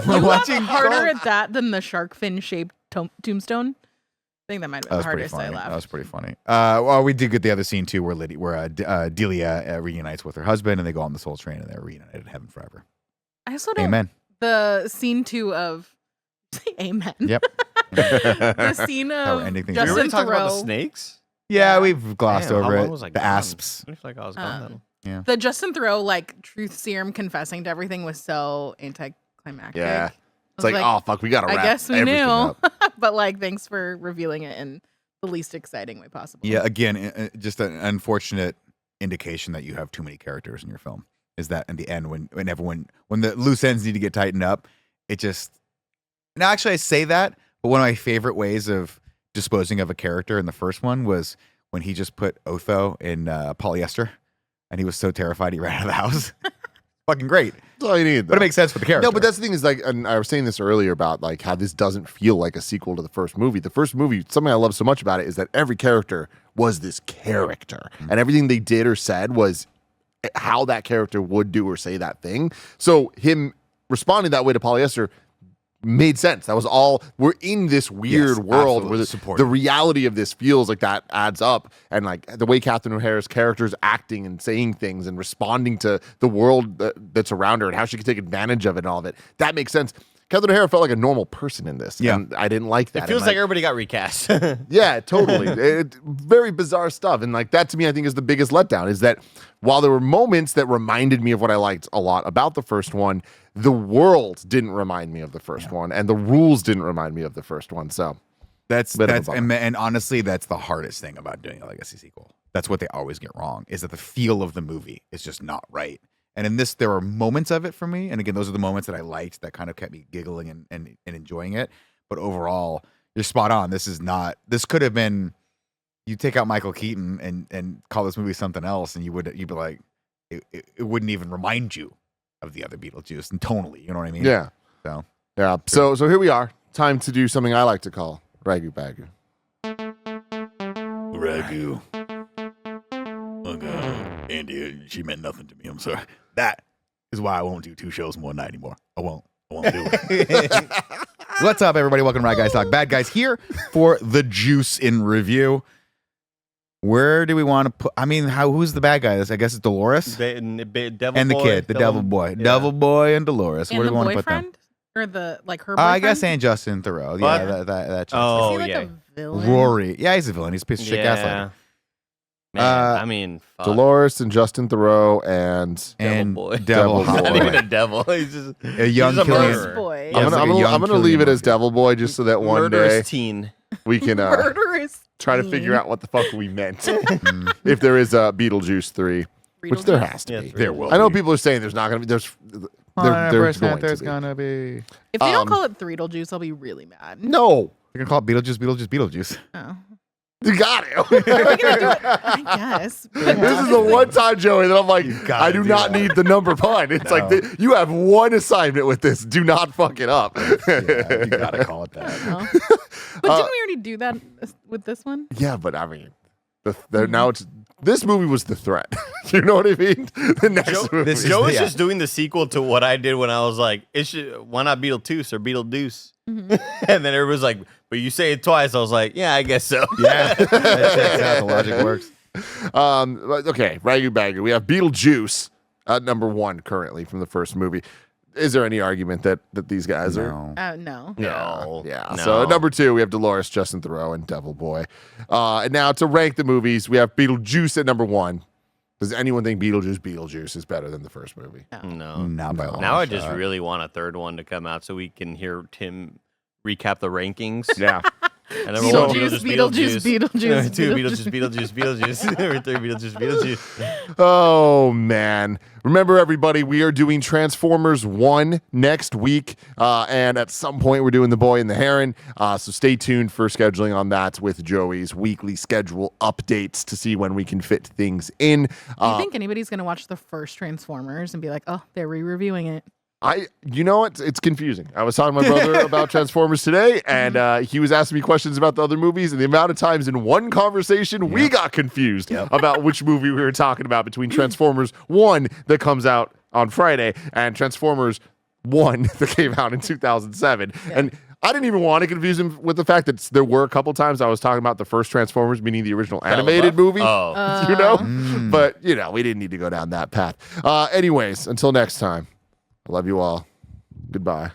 We're You watching laughed harder Gold. at that than the shark fin shaped tombstone. I think that might have been the hardest I That laughed. was pretty funny. Well, we did get the other scene too, where Delia reunites with her husband, and they go on this whole train, and they're reunited in heaven forever. I also don't. Amen. The scene 2 of Amen. Yep. The scene How we're of ending things. Did we Justin already talk about the Thoreau. snakes? Yeah, we've glossed Damn, how over long it. was I The gone? asps. I feel like I was gone then. The Justin Thoreau truth serum confessing to everything was so anticlimactic. Yeah. I It's was like, oh fuck, we gotta I wrap guess we everything knew, up. but thanks for revealing it in the least exciting way possible. Yeah, again, just an unfortunate indication that you have too many characters in your film. Is that in the end when the loose ends need to get tightened up, it just. Now, actually, I say that, but one of my favorite ways of disposing of a character in the first one was when he just put Otho in polyester, and he was so terrified he ran out of the house. Fucking great, That's all you need. but it makes sense for the character. No, but that's the thing is and I was saying this earlier about how this doesn't feel like a sequel to the first movie. The first movie, something I love so much about it is that every character was this character, and everything they did or said was how that character would do or say that thing. So him responding that way to polyester made sense. That was all. We're in this weird world where the reality of this feels like that adds up, and the way Catherine O'Hara's character is acting and saying things and responding to the world that's around her and how she can take advantage of it and all of it. That makes sense. Catherine O'Hara felt like a normal person in this, and I didn't like that. It feels like everybody got recast. Yeah, totally. Very bizarre stuff. And that to me, I think is the biggest letdown is that while there were moments that reminded me of what I liked a lot about the first one, the world didn't remind me of the first one, and the rules didn't remind me of the first one. So That's Bit of a bummer. and honestly, that's the hardest thing about doing a legacy sequel. That's what they always get wrong, is that the feel of the movie is just not right. And in this, there were moments of it for me. And again, those are the moments that I liked that kind of kept me giggling and enjoying it. But overall, you're spot on. This could have been, you take out Michael Keaton and call this movie something else, and you'd be like, it wouldn't even remind you of the other Beetlejuice and tonally, you know what I mean? yeah, So yeah. So here we are. Time to do something I like to call Ragu Bagu. Ragu. Oh God, Andy, she meant nothing to me. I'm sorry. That is why I won't do 2 shows in one night anymore. I won't do it. What's up, everybody? Welcome to Right Guys Talk Bad Guys, here for the Juice in review. Where do we want to put? I mean, who's the bad guy? I guess it's Dolores Devil and the Boy, kid, the Devil Boy, yeah. Devil Boy, and Dolores. And Where the do we want to put them? boyfriend? Or her boyfriend? I guess and Justin Thoreau. Yeah, What? that. Is Oh, he like yeah. a villain? Rory. Yeah, he's a villain. He's a piece of shit gaslighter. Man, I mean, fuck. Dolores and Justin Thoreau and And Boy. Devil Devil Not Boy. even a devil. He's just A young he's a Killian. murderer. Boy. Yeah, I'm it's like a gonna young leave it Killian as Murphy. Devil Boy just so that one Murderous day teen. we can Murderous. try to figure out what the fuck we meant. If there is a Beetlejuice 3, which there has to Yeah, be. 3. There will I know be. people are saying there's not going to be. There's 100% going there's to be. gonna be. If they don't call it Threedlejuice, I'll be really mad. No, You're gonna call it Beetlejuice. Oh. you got it. Are we gonna do it? I guess. This is the one time, Joey, that I'm like, gotta I do do not that. need the number pun. It's like No. you have one assignment with this. Do not fuck it up. Yeah, you gotta call it that. Oh. But didn't we already do that with this one? Yeah, but I mean, now it's this movie was the threat. You know what I mean? The next movie. this is- Joe is yeah. just doing the sequel to what I did when I was like, why not Beetlejuice or Beetlejuice? And then everybody's like, but you say it twice. I was like, yeah, I guess so. Yeah, that's how the logic works. Okay, Ragu Bagu. We have Beetlejuice at number 1 currently from the first movie. Is there any argument that these guys are? No. No. No. Yeah. No. So at number 2, we have Dolores, Justin Thoreau, and Devil Boy. And now to rank the movies, we have Beetlejuice at number 1. Does anyone think Beetlejuice is better than the first movie? No. Not by a long Now I just shot. really want a third one to come out so we can hear Tim recap the rankings. Yeah. And everyone Beetlejuice, Beetlejuice, 2 Beetlejuice, Number 3 Beetlejuice. Oh, man. Remember, everybody, we are doing Transformers 1 next week. And at some point, we're doing The Boy and the Heron. So stay tuned for scheduling on that with Joey's weekly schedule updates to see when we can fit things in. Do you think anybody's gonna watch the first Transformers and be like, "Oh, they're re-reviewing it"? You know what? It's confusing. I was talking to my brother about Transformers today, and he was asking me questions about the other movies, and the amount of times in one conversation we got confused about which movie we were talking about between Transformers 1 that comes out on Friday and Transformers 1 that came out in 2007. And I didn't even want to confuse him with the fact that there were a couple times I was talking about the first Transformers, meaning the original animated movie. Oh. You know? But, you know, we didn't need to go down that path. Anyways, until next time, I love you all. Goodbye.